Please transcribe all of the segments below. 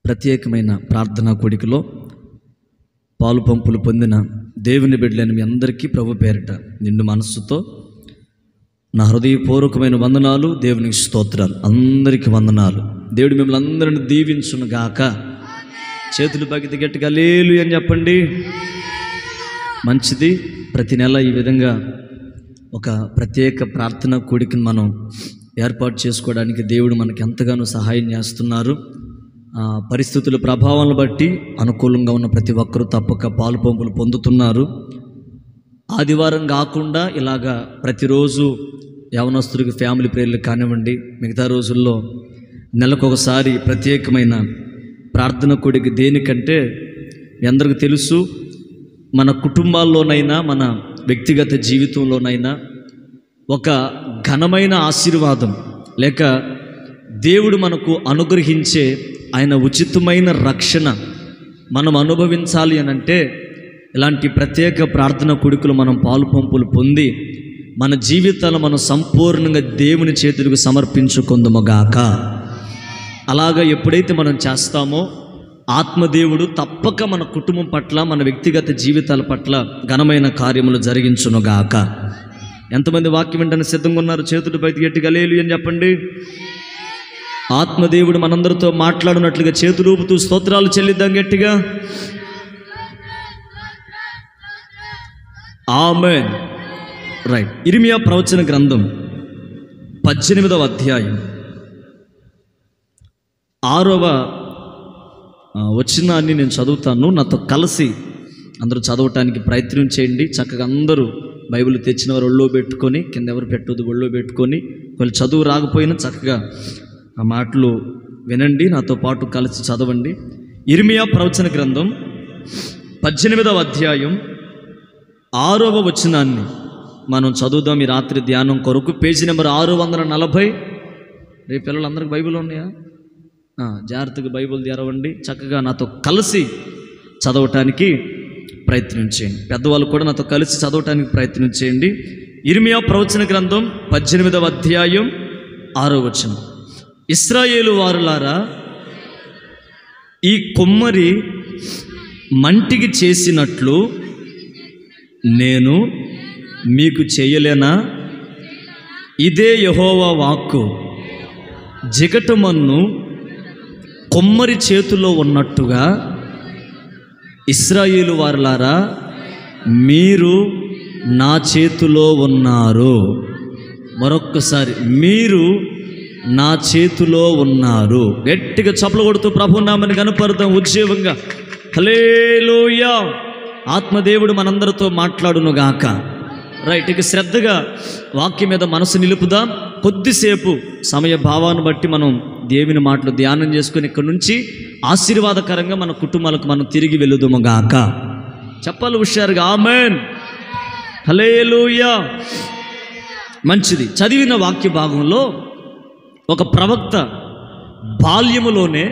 ప్రత్యేకమైన ప్రార్థనా కూడికలో పాలు పంపులు పొందిన దేవుని బిడ్డలైన మీ అందరికీ ప్రభు పేరిట నిండు మనస్సుతో నా హృదయపూర్వకమైన వందనాలు, దేవునికి స్తోత్రాలు. అందరికీ వందనాలు. దేవుడు మిమ్మల్ని అందరిని దీవించును గాక. చేతులు పగితి గట్టిగా హల్లెలూయా అని చెప్పండి. మంచిది. ప్రతి నెల ఈ విధంగా ఒక ప్రత్యేక ప్రార్థనా కూడికను మనం ఏర్పాటు చేసుకోవడానికి దేవుడు మనకి ఎంతగానో సహాయం చేస్తున్నారు. పరిస్థితుల ప్రభావాలను బట్టి అనుకూలంగా ఉన్న ప్రతి ఒక్కరూ తప్పక పాలు పంపులు పొందుతున్నారు. ఆదివారం కాకుండా ఇలాగా ప్రతిరోజు యవనస్తుడికి ఫ్యామిలీ ప్రేయర్లు కానివ్వండి, మిగతా రోజుల్లో నెలకొకసారి ప్రత్యేకమైన ప్రార్థన కూడిక. దేనికంటే మీ అందరికీ తెలుసు, మన కుటుంబాల్లోనైనా మన వ్యక్తిగత జీవితంలోనైనా ఒక ఘనమైన ఆశీర్వాదం లేక దేవుడు మనకు అనుగ్రహించే ఆయన ఉచితమైన రక్షణ మనం అనుభవించాలి అని అంటే ఇలాంటి ప్రత్యేక ప్రార్థన కూడికలు మనం పాలు పంపులు పొంది మన జీవితాలను మనం సంపూర్ణంగా దేవుని చేతులకు సమర్పించుకుందుముగాక. అలాగా ఎప్పుడైతే మనం చేస్తామో ఆత్మదేవుడు తప్పక మన కుటుంబం పట్ల, మన వ్యక్తిగత జీవితాల పట్ల ఘనమైన కార్యములు జరిగించునుగాక. ఎంతమంది వాక్యం వెంటనే సిద్ధంగా ఉన్నారు? చేతులు పైకి గట్టిగా హల్లెలూయా అని చెప్పండి. ఆత్మదేవుడు మనందరితో మాట్లాడినట్లుగా చేతులు ఊపుతూ స్తోత్రాలు చెల్లిద్దాం గట్టిగా. ఆమేన్. రైట్. ఇర్మియా ప్రవచన గ్రంథం 18వ అధ్యాయం 6వ వచనాన్ని నేను చదువుతాను. నాతో కలిసి అందరూ చదవటానికి ప్రయత్నం చేయండి. చక్కగా అందరూ బైబిల్ తెచ్చిన వారు ఒళ్ళో పెట్టుకొని, కింద ఎవరు పెట్టొద్దు, ఒళ్ళో పెట్టుకొని, వాళ్ళు చదువు రాకపోయినా చక్కగా ఆ మాటలు వినండి, నాతో పాటు కలిసి చదవండి. ఇర్మియా ప్రవచన గ్రంథం 18వ అధ్యాయం 6వ వచనాన్ని మనం చదువుదాం ఈ రాత్రి ధ్యానం కొరకు. Page number 640. రేపు పిల్లలందరికీ బైబిల్ ఉన్నాయా? జాగ్రత్తగా బైబిల్ తెరవండి. చక్కగా నాతో కలిసి చదవటానికి ప్రయత్నం చేయండి. పెద్దవాళ్ళు కూడా నాతో కలిసి చదవటానికి ప్రయత్నం చేయండి. ఇర్మియా ప్రవచన గ్రంథం 18వ అధ్యాయం 6వ వచనం. ఇశ్రాయేలు వారులారా, ఈ కుమ్మరి మంటికి చేసినట్లు నేను మీకు చేయలేనా? ఇదే యెహోవా వాక్కు. జిగటమన్ను కుమ్మరి చేతిలో ఉన్నట్టుగా ఇశ్రాయేలు వారులారా, మీరు నా చేతిలో ఉన్నారు. మరొక్కసారి, మీరు నా చేతిలో ఉన్నారు. గట్టిగా చప్పలు కొడుతూ ప్రభు నామని కనపడతాం ఉజ్జీవంగా. హల్లెలూయా. ఆత్మదేవుడు మనందరితో మాట్లాడునుగాక. రైట్. ఇక శ్రద్ధగా వాక్యం మీద మనసు నిలుపుదాం. కొద్దిసేపు సమయ భావాన్ని బట్టి మనం దేవుని మాటలు ధ్యానం చేసుకుని ఇక్కడి నుంచి ఆశీర్వాదకరంగా మన కుటుంబాలకు మనం తిరిగి వెళుదుముగాక. చెప్పాలి హుషారుగా. ఆమేన్. హల్లెలూయా. మంచిది. చదివిన వాక్య భాగంలో ఒక ప్రవక్త బాల్యములోనే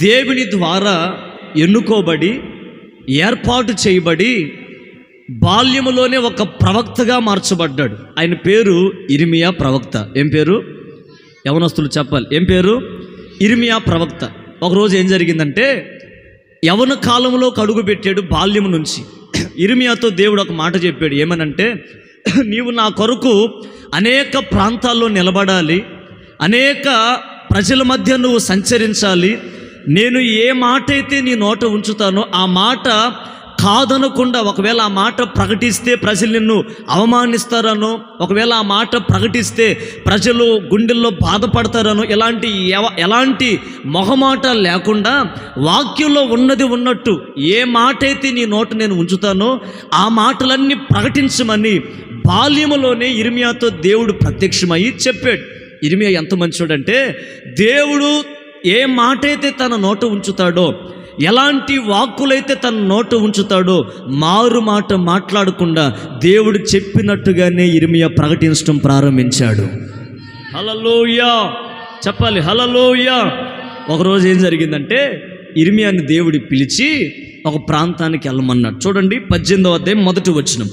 దేవుని ద్వారా ఎన్నుకోబడి ఏర్పాటు చేయబడి బాల్యములోనే ఒక ప్రవక్తగా మార్చబడ్డాడు. ఆయన పేరు ఇర్మియా ప్రవక్త. ఏం పేరు? యవనస్తులు చెప్పాలి. ఏం పేరు? ఇర్మియా ప్రవక్త. ఒకరోజు ఏం జరిగిందంటే, యవన కాలంలో అడుగు పెట్టాడు. బాల్యం నుంచి ఇర్మియాతో దేవుడు ఒక మాట చెప్పాడు. ఏమనంటే, నీవు నా కొరకు అనేక ప్రాంతాల్లో నిలబడాలి, అనేక ప్రజల మధ్య నువ్వు సంచరించాలి. నేను ఏ మాట అయితే నీ నోట ఉంచుతానో ఆ మాట కాదనకుండా, ఒకవేళ ఆ మాట ప్రకటిస్తే ప్రజలు నిన్ను అవమానిస్తారనో, ఒకవేళ ఆ మాట ప్రకటిస్తే ప్రజలు గుండెల్లో బాధపడతారనో, ఎలాంటి మొహమాట లేకుండా వాక్యంలో ఉన్నది ఉన్నట్టు ఏ మాట అయితే నీ నోట నేను ఉంచుతానో ఆ మాటలన్నీ ప్రకటించమని బాల్యములోనే ఇర్మియాతో దేవుడు ప్రత్యక్షమయ్యి చెప్పాడు. ఇర్మియా ఎంత మంచోడంటే, దేవుడు ఏ మాట అయితే తన నోట ఉంచుతాడో, ఎలాంటి వాక్కులైతే తన నోట ఉంచుతాడో మారు మాట మాట్లాడకుండా దేవుడు చెప్పినట్టుగానే ఇర్మియా ప్రకటించడం ప్రారంభించాడు. హల్లెలూయా. చెప్పాలి హల్లెలూయా. ఒకరోజు ఏం జరిగిందంటే, ఇర్మియాని దేవుడు పిలిచి ఒక ప్రాంతానికి వెళ్ళమన్నాడు. చూడండి 18వ అధ్యాయం 1వ వచనం.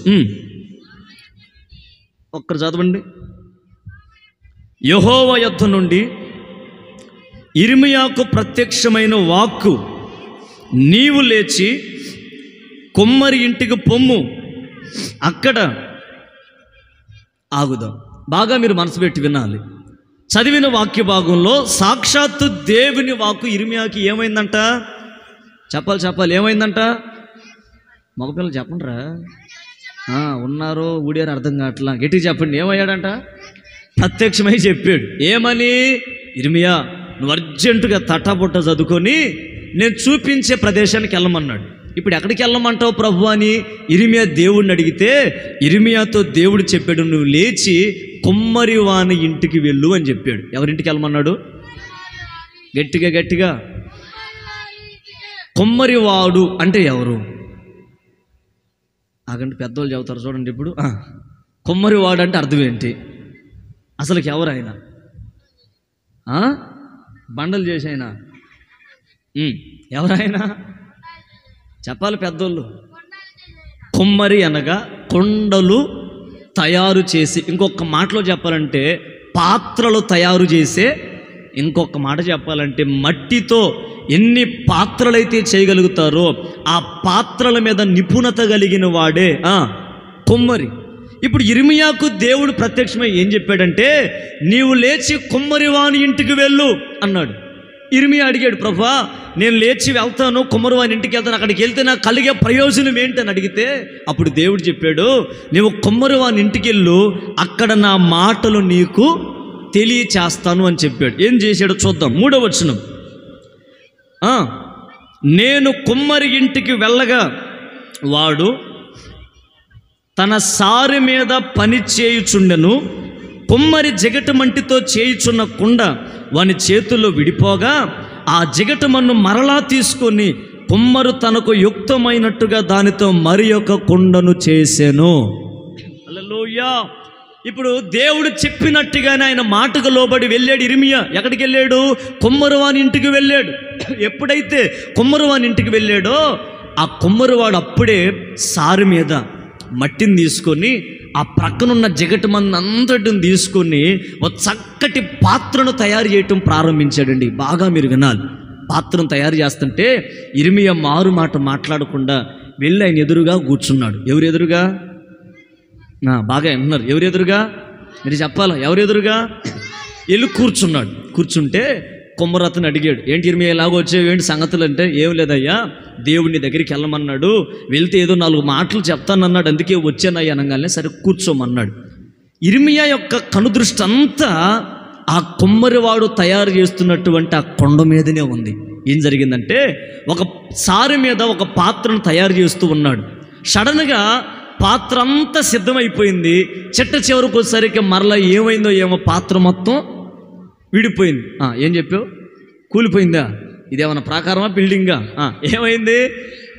ఒక్కరు చదవండి. యెహోవా యొద్ద నుండి ఇర్మియాకు ప్రత్యక్షమైన వాక్కు, నీవు లేచి కుమ్మరి ఇంటికి పొమ్ము, అక్కడ ఆగుదాం. బాగా మీరు మనసు పెట్టి వినాలి. చదివిన వాక్య భాగంలో సాక్షాత్తు దేవుని వాక్కు ఇర్మియాకి ఏమైందంట? చెప్పాలి ఏమైందంట? మగపిల్లలు చెప్పండిరా. ఉన్నారో ఊడారో అర్థం కావట్లా, గట్టిగా చెప్పండి. ఏమయ్యాడంట? ప్రత్యక్షమై చెప్పాడు. ఏమని? ఇర్మియా, నువ్వు అర్జెంటుగా తటాబుట్ట చదువుకొని నేను చూపించే ప్రదేశానికి వెళ్ళమన్నాడు. ఇప్పుడు ఎక్కడికి వెళ్ళమంటావు ప్రభు అని ఇర్మియా దేవుడిని అడిగితే, ఇర్మియాతో దేవుడు చెప్పాడు, నువ్వు లేచి కుమ్మరి వాని ఇంటికి వెళ్ళు అని చెప్పాడు. ఎవరింటికి వెళ్ళమన్నాడు? గట్టిగా కుమ్మరివాడు అంటే ఎవరు? అగంటే పెద్దోళ్ళు చెబుతారు చూడండి. ఇప్పుడు కుమ్మరివాడు అంటే అర్థం ఏంటి? అసలుకి ఎవరు ఆయన? బండలు చేసాయన? ఎవరైనా చెప్పాలి పెద్దోళ్ళు. కుమ్మరి అనగా కొండలు తయారు చేసి, ఇంకొక మాటలో చెప్పాలంటే పాత్రలు తయారు చేసే, ఇంకొక మాట చెప్పాలంటే మట్టితో ఎన్ని పాత్రలైతే చేయగలుగుతారో ఆ పాత్రల మీద నిపుణత కలిగిన వాడే కుమ్మరి. ఇప్పుడు ఇర్మియాకు దేవుడు ప్రత్యక్షమై ఏం చెప్పాడంటే, నీవు లేచి కుమ్మరి వాని ఇంటికి వెళ్ళు అన్నాడు. ఇర్మియా అడిగాడు, ప్రభా నేను లేచి వెళ్తాను, కుమ్మరి వాని ఇంటికి వెళ్తాను, అక్కడికి వెళ్తే నాకు కలిగే ప్రయోజనం ఏంటని అడిగితే అప్పుడు దేవుడు చెప్పాడు, నీవు కుమ్మరి వాని ఇంటికి వెళ్ళు, అక్కడ నా మాటలు నీకు తెలియచేస్తాను అని చెప్పాడు. ఏం చేశాడో చూద్దాం. 3వ వచనం, నేను కుమ్మరి ఇంటికి వెళ్ళగా వాడు తన సారి మీద పని చేయుచుండెను, కుమ్మరి జిగటమంటితో చేయుచున్న కుండ వాని చేతుల్లో విడిపోగా ఆ జిగటమన్ను మరలా తీసుకొని కుమ్మరు తనకు యుక్తమైనట్టుగా దానితో మరి ఒక కుండను చేసెను. హల్లెలూయా. ఇప్పుడు దేవుడు చెప్పినట్టుగానే ఆయన మాటకు లోబడి వెళ్ళాడు ఇర్మియా. ఎక్కడికి వెళ్ళాడు? కుమ్మరివాని ఇంటికి వెళ్ళాడు. ఎప్పుడైతే కుమ్మరివాని ఇంటికి వెళ్ళాడో ఆ కుమ్మరివాడు అప్పుడే సారి మీద మట్టిని తీసుకొని ఆ ప్రక్కనున్న జిగటమన్ను అంతటిని తీసుకొని ఒక చక్కటి పాత్రను తయారు చేయటం ప్రారంభించాడండి. బాగా మీరు వినాలి. పాత్రను తయారు చేస్తుంటే ఇర్మియా మారు మాట మాట్లాడకుండా వెళ్ళి ఆయన ఎదురుగా కూర్చున్నాడు. ఎవరు ఎదురుగా? బాగా విన్నారు. ఎవరు ఎదురుగా? మీరు చెప్పాలా. ఎవరు ఎదురుగా? వెళ్ళి కూర్చున్నాడు. కూర్చుంటే కుమ్మరతను అడిగాడు, ఏంటి ఇర్మియా ఎలాగో వచ్చావు, ఏంటి సంగతులు అంటే, ఏం లేదయ్యా, దేవుడిని దగ్గరికి వెళ్ళమన్నాడు, వెళ్తే ఏదో 4 మాటలు చెప్తానన్నాడు, అందుకే వచ్చానయ్యా అనగానే సరే కూర్చోమన్నాడు. ఇర్మియా యొక్క కనుదృష్టి అంతా ఆ కుమ్మరివాడు తయారు చేస్తున్నటువంటి ఆ కొండ మీదనే ఉంది. ఏం జరిగిందంటే, ఒక సారి మీద ఒక పాత్రను తయారు చేస్తూ ఉన్నాడు. సడన్గా పాత్ర అంతా సిద్ధమైపోయింది. చిట్ట చివరికి వచ్చేసరికి మరలా ఏమైందో ఏమో, పాత్ర మొత్తం విడిపోయింది. ఏం చెప్పావు? కూలిపోయిందా? ఇదేమన్నా ప్రాకారమా, బిల్డింగా? ఏమైంది?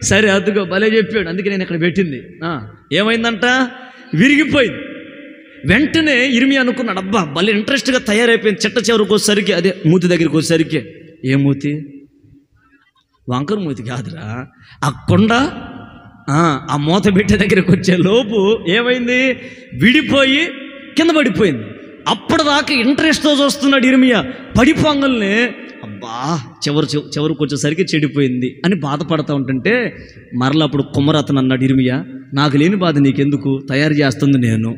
సరే అదుగో భలే చెప్పాడు, అందుకే నేను ఇక్కడ పెట్టింది. ఏమైందంట? విరిగిపోయింది. వెంటనే ఇర్మియా అనుకున్నాడు, అబ్బా భలే ఇంట్రెస్ట్గా తయారైపోయింది. చిట్ట చివరికి వచ్చేసరికి అదే మూతి దగ్గరికి వచ్చేసరికి, ఏ మూతి? వంకర మూతి కాదురా, ఆ కొండ ఆ మూత పెట్టే దగ్గరికి వచ్చే లోపు ఏమైంది? విడిపోయి కింద పడిపోయింది. అప్పటిదాకా ఇంట్రెస్ట్తో చూస్తున్నాడు ఇర్మియా, పడిపోంగల్నే అబ్బా చివరికి వచ్చేసరికి చెడిపోయింది అని బాధపడతా ఉంటుంటే మరలా అప్పుడు కుమ్మరతను అన్నాడు, ఇర్మియా నాకు లేని బాధ నీకెందుకు, తయారు చేస్తుంది నేను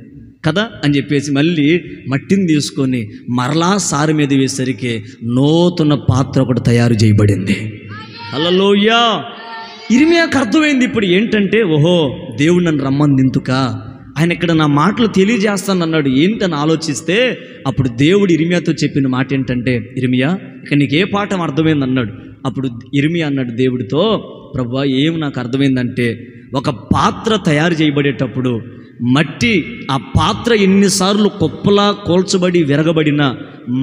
కదా అని చెప్పేసి మళ్ళీ మట్టిని తీసుకొని మరలా సారి మీద వేసరికి నూతన పాత్ర ఒకటి తయారు చేయబడింది. హల్లెలూయా. ఇర్మియాకు అర్థమైంది ఇప్పుడు ఏంటంటే, ఓహో దేవుడు నన్ను రమ్మని నింతుక, ఆయన ఇక్కడ నా మాటలు తెలియజేస్తాను అన్నాడు. ఏంటని ఆలోచిస్తే అప్పుడు దేవుడు ఇర్మియాతో చెప్పిన మాట ఏంటంటే, ఇర్మియా ఇక నీకు ఏ పాఠం అర్థమైంది అన్నాడు. అప్పుడు ఇర్మియా అన్నాడు దేవుడితో, ప్రభువా ఏం నాకు అర్థమైందంటే, ఒక పాత్ర తయారు చేయబడేటప్పుడు మట్టి ఆ పాత్ర ఎన్నిసార్లు కుప్పలా కోల్చబడి విరగబడినా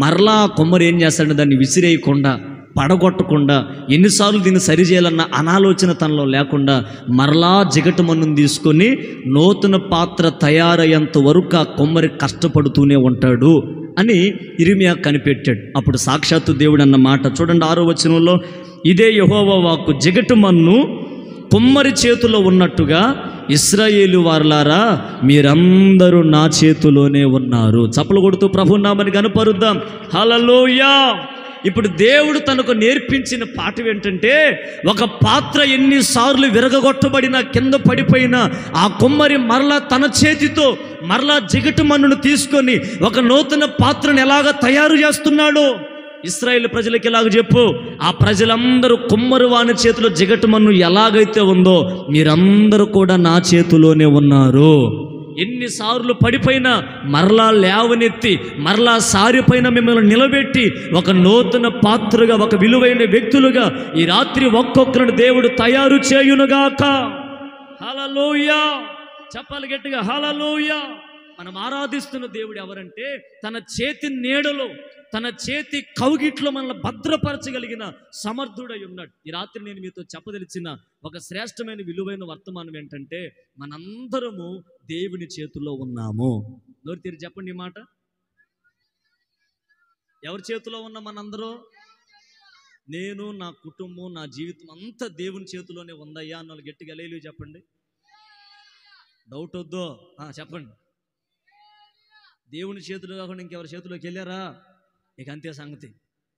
మరలా కొమ్మరు ఏం చేస్తాడు, దాన్ని విసిరేయకుండా పడగొట్టకుండా ఎన్నిసార్లు దీన్ని సరిచేయాలన్న అనాలోచన తనలో లేకుండా మరలా జిగటమన్నును తీసుకొని నూతన పాత్ర తయారయ్యేంత వరకు ఆ కొమ్మరి కష్టపడుతూనే ఉంటాడు అని ఇర్మియా కనిపెట్టాడు. అప్పుడు సాక్షాత్తు దేవుడు అన్న మాట చూడండి 6వ వచనంలో, ఇదే యెహోవా వాక్కు, జిగటమన్ను కొమ్మరి చేతిలో ఉన్నట్టుగా ఇశ్రాయేలు వారలారా మీరందరూ నా చేతిలోనే ఉన్నారు. చప్పలు కొడుతూ ప్రభు నామని కనపరుద్దాం. హల్లెలూయా. ఇప్పుడు దేవుడు తనకు నేర్పించిన పాఠం ఏంటంటే, ఒక పాత్ర ఎన్నిసార్లు విరగగొట్టబడినా కింద పడిపోయినా ఆ కుమ్మరి మరలా తన చేతితో మరలా జిగటు మన్నును తీసుకొని ఒక నూతన పాత్రను ఎలాగ తయారు చేస్తున్నాడో ఇశ్రాయేలు ప్రజలకి ఇలాగ చెప్పు, ఆ ప్రజలందరూ కుమ్మరి వాని చేతిలో జిగటు మన్ను ఎలాగైతే ఉందో మీరందరూ కూడా నా చేతిలోనే ఉన్నారు. ఎన్నిసార్లు పడిపోయినా మరలా లేవనెత్తి మరలా సారిపైన మిమ్మల్ని నిలబెట్టి ఒక నూతన పాత్రగా, ఒక విలువైన వ్యక్తులుగా ఈ రాత్రి ఒక్కొక్కరిని దేవుడు తయారు చేయునుగాక. హల్లెలూయా, చెప్పాలి గట్టిగా హల్లెలూయా. మనం ఆరాధిస్తున్న దేవుడు ఎవరంటే, తన చేతి నీడలో తన చేతి కౌగిట్లో మనల్ని భద్రపరచగలిగిన సమర్థుడై ఉన్నాడు. ఈ రాత్రి నేను మీతో చెప్పదలిచిన ఒక శ్రేష్టమైన విలువైన వర్తమానం ఏంటంటే, మనందరము దేవుని చేతిలో ఉన్నాము. నోరు తీరి చెప్పండి ఈ మాట. ఎవరి చేతిలో ఉన్నాం మనందరూ? నేను, నా కుటుంబం, నా జీవితం అంతా దేవుని చేతిలోనే ఉందయ్యా అన్న వాళ్ళు గట్టిగా హల్లెలూయా చెప్పండి. డౌట్ వద్దు, చెప్పండి. దేవుని చేతిలో కాకుండా ఇంకెవరి చేతిలోకి వెళ్ళారా? ఇక అంతే సంగతి.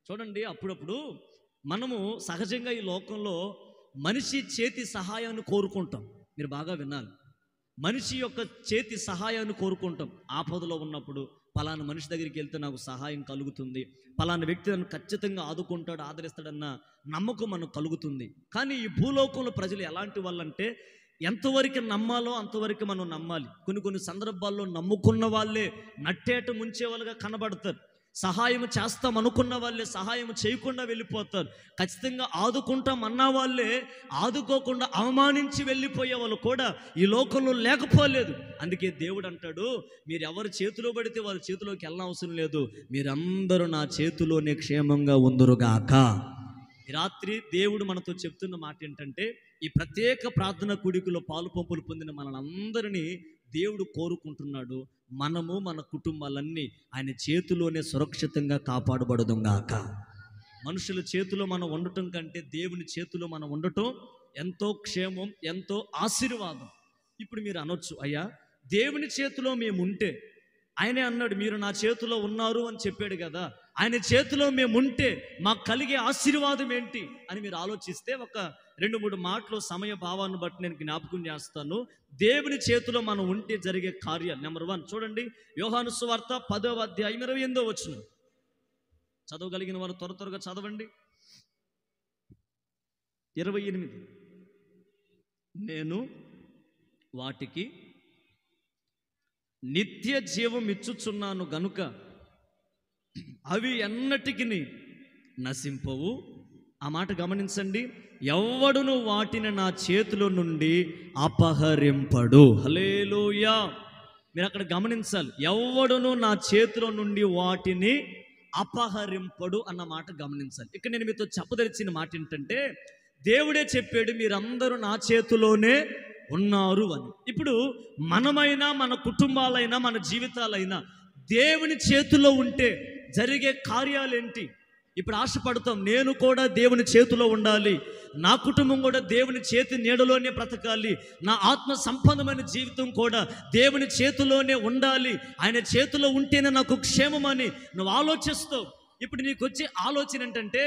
చూడండి, అప్పుడప్పుడు మనము సహజంగా ఈ లోకంలో మనిషి చేతి సహాయాన్ని కోరుకుంటాం. మీరు బాగా వినాలి. మనిషి యొక్క చేతి సహాయాన్ని కోరుకుంటాం. ఆపదలో ఉన్నప్పుడు పలానా మనిషి దగ్గరికి వెళ్తే నాకు సహాయం కలుగుతుంది, పలానా వ్యక్తి నన్ను ఖచ్చితంగా ఆదుకుంటాడు, ఆదరిస్తాడన్న నమ్మకం మనకు కలుగుతుంది. కానీ ఈ భూలోకంలో ప్రజలు ఎలాంటి వాళ్ళంటే, ఎంతవరకు నమ్మాలో అంతవరకు మనం నమ్మాలి. కొన్ని సందర్భాల్లో నమ్ముకున్న వాళ్ళే నట్టేట ముంచే వాళ్ళుగా కనబడతారు. సహాయం చేస్తాం అనుకున్న వాళ్ళే సహాయం చేయకుండా వెళ్ళిపోతారు. ఖచ్చితంగా ఆదుకుంటాం అన్న వాళ్ళే ఆదుకోకుండా అవమానించి వెళ్ళిపోయే వాళ్ళు కూడా ఈ లోకంలో లేకపోలేదు. అందుకే దేవుడు అంటాడు, మీరు ఎవరి చేతిలో పడితే వాళ్ళ చేతిలోకి వెళ్ళనవసరం లేదు, మీరందరూ నా చేతిలోనే క్షేమంగా ఉందురుగాక. ఈ రాత్రి దేవుడు మనతో చెప్తున్న మాట ఏంటంటే, ఈ ప్రత్యేక ప్రార్థన కూడికలో పాలు పంపులు పొందిన మనలందరినీ దేవుడు కోరుకుంటున్నాడు. మనము మన కుటుంబాలన్నీ ఆయన చేతిలోనే సురక్షితంగా కాపాడబడుదుగాక. మనుషుల చేతిలో మనం ఉండటం కంటే దేవుని చేతిలో మనం ఉండటం ఎంతో క్షేమం, ఎంతో ఆశీర్వాదం. ఇప్పుడు మీరు అనొచ్చు, అయ్యా దేవుని చేతిలో మేము ఉంటే, ఆయనే అన్నాడు మీరు నా చేతిలో ఉన్నారు అని చెప్పాడు కదా, ఆయన చేతిలో మేము ఉంటే మాకు కలిగే ఆశీర్వాదం ఏంటి అని మీరు ఆలోచిస్తే ఒక 2-3 మాటలు సమయ భావాన్ని బట్టి నేను జ్ఞాపకం చేస్తాను. దేవుని చేతిలో మనం ఉంటే జరిగే కార్యాలు. నెంబర్ 1 చూడండి, యోహాను సువార్త 10వ అధ్యాయం 28వ వచనం. చదవగలిగిన వారు త్వరగా చదవండి. 28. నేను వాటికి నిత్య జీవం ఇచ్చుచున్నాను గనుక అవి ఎన్నటికి నశింపవు. ఆ మాట గమనించండి. ఎవ్వడును వాటిని నా చేతిలో నుండి అపహరింపడు. హల్లెలూయా. మీరు అక్కడ గమనించాలి, ఎవ్వడును నా చేతిలో నుండి వాటిని అపహరింపడు అన్న మాట గమనించాలి. ఇక్కడ నేను మీతో చెప్పదలిచిన మాట ఏంటంటే, దేవుడే చెప్పాడు మీరందరూ నా చేతిలోనే ఉన్నారు అని. ఇప్పుడు మనమైనా మన కుటుంబాలైనా మన జీవితాలైనా దేవుని చేతిలో ఉంటే జరిగే కార్యాలేంటి? ఇప్పుడు ఆశపడతాం, నేను కూడా దేవుని చేతిలో ఉండాలి, నా కుటుంబం కూడా దేవుని చేతి నీడలోనే బ్రతకాలి, నా ఆత్మ సంపన్నమైన జీవితం కూడా దేవుని చేతిలోనే ఉండాలి, ఆయన చేతిలో ఉంటేనే నాకు క్షేమమని నువ్వు ఆలోచిస్తావు. ఇప్పుడు నీకు వచ్చే ఆలోచన ఏంటంటే,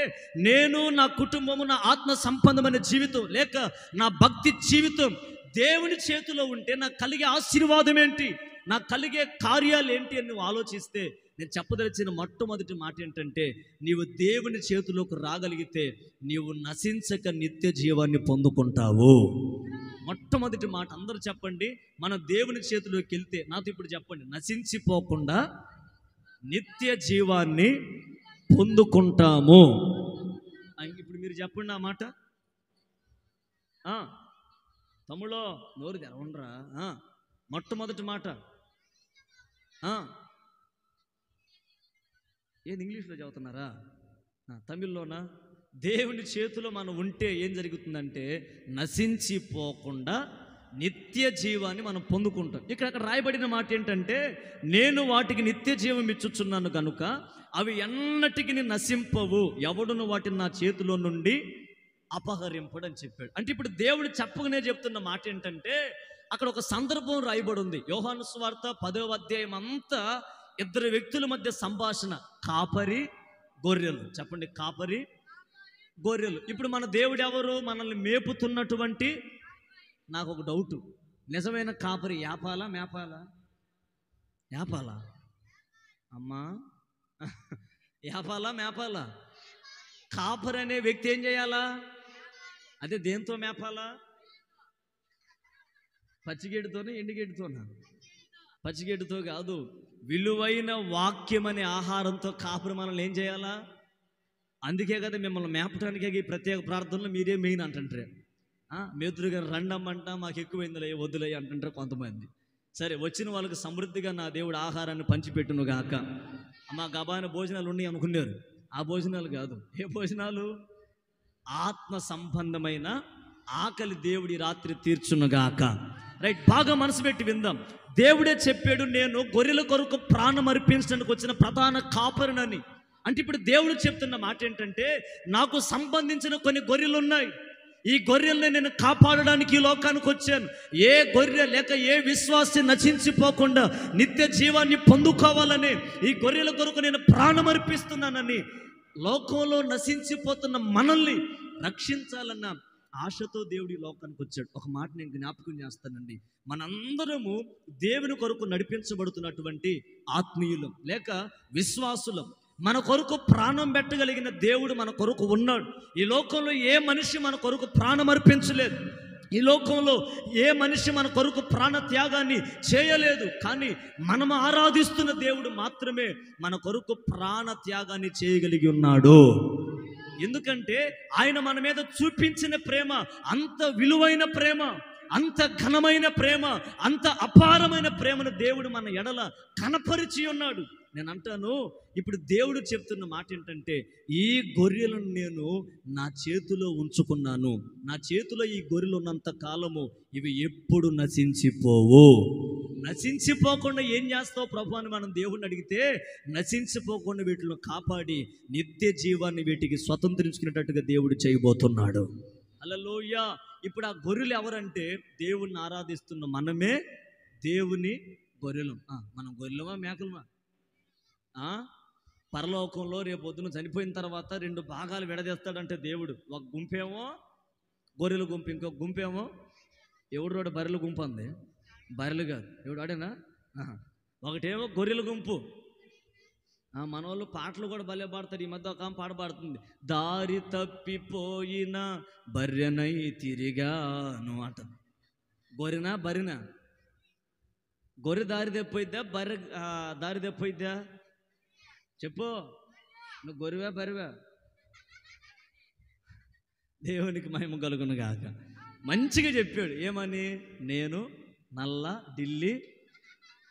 నేను నా కుటుంబము నా ఆత్మ సంపన్నమైన జీవితం లేక నా భక్తి జీవితం దేవుని చేతిలో ఉంటే నాకు కలిగే ఆశీర్వాదం ఏంటి, నాకు కలిగే కార్యాలు ఏంటి అని నువ్వు ఆలోచిస్తే, నేను చెప్పదలిచిన మొట్టమొదటి మాట ఏంటంటే, నీవు దేవుని చేతిలోకి రాగలిగితే నీవు నశించక నిత్య జీవాన్ని పొందుకుంటావు. మొట్టమొదటి మాట అందరూ చెప్పండి. మనం దేవుని చేతిలోకి వెళ్తే, నాతో ఇప్పుడు చెప్పండి, నశించిపోకుండా నిత్య జీవాన్ని పొందుకుంటాము. ఇప్పుడు మీరు చెప్పండి ఆ మాట. తమ్ముళ్ళో నోరు తెరవండ్రా. మొట్టమొదటి మాట ఏది ఇంగ్లీష్లో చదువుతున్నారా? తమిళ్లోనా? దేవుని చేతిలో మనం ఉంటే ఏం జరుగుతుందంటే, నశించిపోకుండా నిత్య జీవాన్ని మనం పొందుకుంటాం. ఇక్కడ రాయబడిన మాట ఏంటంటే, నేను వాటికి నిత్య జీవం ఇచ్చుచున్నాను కనుక అవి ఎన్నటికి నశింపవు, ఎవడును వాటిని నా చేతిలో నుండి అపహరింపడు అని చెప్పాడు. అంటే ఇప్పుడు దేవుడు చెప్పగానే చెప్తున్న మాట ఏంటంటే, అక్కడ ఒక సందర్భం రాయబడి ఉంది. యోహాను సువార్త 10వ అధ్యాయం అంతా 2 వ్యక్తుల మధ్య సంభాషణ, కాపరి గొర్రెలు. చెప్పండి, కాపరి, గొర్రెలు. ఇప్పుడు మన దేవుడు ఎవరు? మనల్ని మేపుతున్నటువంటి, నాకు ఒక డౌటు, నిజమైన కాపరి యాపాలా మేపాలా? యాపాలా అమ్మా? యాపాలా మేపాలా? కాపరి అనే వ్యక్తి ఏం చేయాలా? అదే దేంతో మేపాలా? పచ్చిగడ్డితోనే, ఎండుగడ్డితోనా? పచ్చిగడ్డితో కాదు, విలువైన వాక్యం అనే ఆహారంతో కాపరి మనల్ని ఏం చేయాలా? అందుకే కదా మిమ్మల్ని మేపటానికే ఈ ప్రత్యేక ప్రార్థనలు మీరే మెయిన్ అంటుంటారు. మేతురు గారు రండమ్మంట, మాకు ఎక్కువైందిలే వద్దులే అంటుంటారు కొంతమంది. సరే, వచ్చిన వాళ్ళకి సమృద్ధిగా నా దేవుడు ఆహారాన్ని పంచిపెట్టును గాక. మా గబాన భోజనాలు ఉన్నాయి అనుకున్నారు. ఆ భోజనాలు కాదు. ఏ భోజనాలు? ఆత్మ సంబంధమైన ఆకలి దేవుడి రాత్రి తీర్చునుగాక. రైట్, బాగా మనసు పెట్టి విందాం. దేవుడే చెప్పాడు, నేను గొర్రెల కొరకు ప్రాణం అర్పించడానికి వచ్చిన ప్రధాన కాపరినని. అంటే ఇప్పుడు దేవుడు చెప్తున్న మాట ఏంటంటే, నాకు సంబంధించిన కొన్ని గొర్రెలు ఉన్నాయి, ఈ గొర్రెల్ని నేను కాపాడడానికి ఈ లోకానికి వచ్చాను. ఏ గొర్రె లేక ఏ విశ్వాసి నశించిపోకుండా నిత్య జీవాన్ని పొందుకోవాలని ఈ గొర్రెల కొరకు నేను ప్రాణం అర్పిస్తున్నానని, లోకంలో నశించిపోతున్న మనల్ని రక్షించాలన్న ఆశతో దేవుడి లోకానికి వచ్చాడు. ఒక మాట నేను జ్ఞాపకం చేస్తానండి. మనందరము దేవుని కొరకు నడిపించబడుతున్నటువంటి ఆత్మీయులం లేక విశ్వాసులం. మన కొరకు ప్రాణం పెట్టగలిగిన దేవుడు మన కొరకు ఉన్నాడు. ఈ లోకంలో ఏ మనిషి మన కొరకు ప్రాణం అర్పించలేదు. ఈ లోకంలో ఏ మనిషి మన కొరకు ప్రాణ త్యాగాన్ని చేయలేదు. కానీ మనం ఆరాధిస్తున్న దేవుడు మాత్రమే మన కొరకు ప్రాణ త్యాగాన్ని చేయగలిగి ఉన్నాడు. ఎందుకంటే ఆయన మన మీద చూపించిన ప్రేమ అంత విలువైన ప్రేమ, అంత ఘనమైన ప్రేమ, అంత అపారమైన ప్రేమను దేవుడు మన ఎడల కనపరిచి ఉన్నాడు. నేను అంటాను, ఇప్పుడు దేవుడు చెప్తున్న మాట ఏంటంటే, ఈ గొర్రెలను నేను నా చేతిలో ఉంచుకున్నాను. నా చేతిలో ఈ గొర్రెలు ఉన్నంత కాలము ఇవి ఎప్పుడు నశించిపోవు. నశించిపోకుండా ఏం చేస్తావు ప్రభు అని మనం దేవుడిని అడిగితే, నశించిపోకుండా వీటిని కాపాడి నిత్య జీవాన్ని వీటికి స్వతంత్రించుకునేటట్టుగా దేవుడు చేయబోతున్నాడు. హల్లెలూయా. ఇప్పుడు ఆ గొర్రెలు ఎవరంటే, దేవుణ్ణి ఆరాధిస్తున్న మనమే దేవుని గొర్రెలు. మనం గొర్రెలమా మేకలమా? పరలోకంలో రేపు పొద్దున చనిపోయిన తర్వాత 2 భాగాలు విడదీస్తాడంటే దేవుడు. ఒక గుంపేమో గొర్రెల గుంపు, ఇంకొక గుంపేమో ఎవడు బర్రెల గుంపు అంది. బర్రెలు కాదు, ఎవడు ఆడేనా? ఒకటేమో గొర్రెల గుంపు. మన వాళ్ళు పాటలు కూడా భలే పాడతారు. ఈ మధ్య ఒక పాట పాడుతుంది, దారి తప్పిపోయిన బర్రెనై తిరిగాను అంట. గొర్రెనా బర్రెనా? గొర్రె దారి తెప్పోయిద్దా, బర్రె దారి తెప్పోయిద్దా? చెప్పు, నువ్వు గొర్రెవా బర్రెవా? దేవునికి మహిమ కలుగును గాక. మంచిగా చెప్పాడు. ఏమని? నేను నల్ల ఢిల్లీ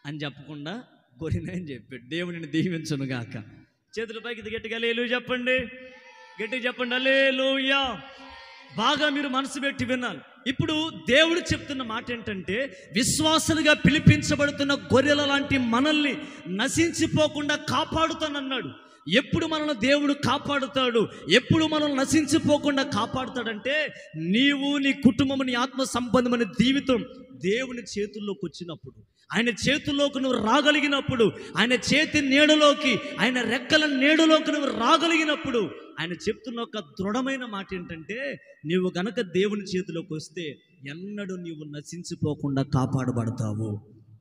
అని చెప్పకుండా గొర్రెనే అని చెప్పాడు. దేవుడిని దీవించును గాక. చేతుల పైకి గట్టిగా హల్లెలూయా చెప్పండి, గట్టిగా చెప్పండి హల్లెలూయా. బాగా మీరు మనసు పెట్టి వినాలి. ఇప్పుడు దేవుడు చెప్తున్న మాట ఏంటంటే, విశ్వాసులుగా పిలిపించబడుతున్న గొర్రెల లాంటి మనల్ని నశించిపోకుండా కాపాడుతానన్నాడు. ఎప్పుడు మనల్ని దేవుడు కాపాడుతాడు, ఎప్పుడు మనల్ని నశించిపోకుండా కాపాడుతాడంటే, నీవు నీ కుటుంబం నీ ఆత్మ సంబంధమైన జీవితం దేవుని చేతుల్లోకి వచ్చినప్పుడు, ఆయన చేతుల్లోకి నువ్వు రాగలిగినప్పుడు, ఆయన చేతి నీడలోకి, ఆయన రెక్కల నీడలోకి నువ్వు రాగలిగినప్పుడు, ఆయన చెప్తున్న ఒక దృఢమైన మాట ఏంటంటే, నీవు గనక దేవుని చేతిలోకి వస్తే ఎన్నడూ నీవు నశించిపోకుండా కాపాడబడతావు.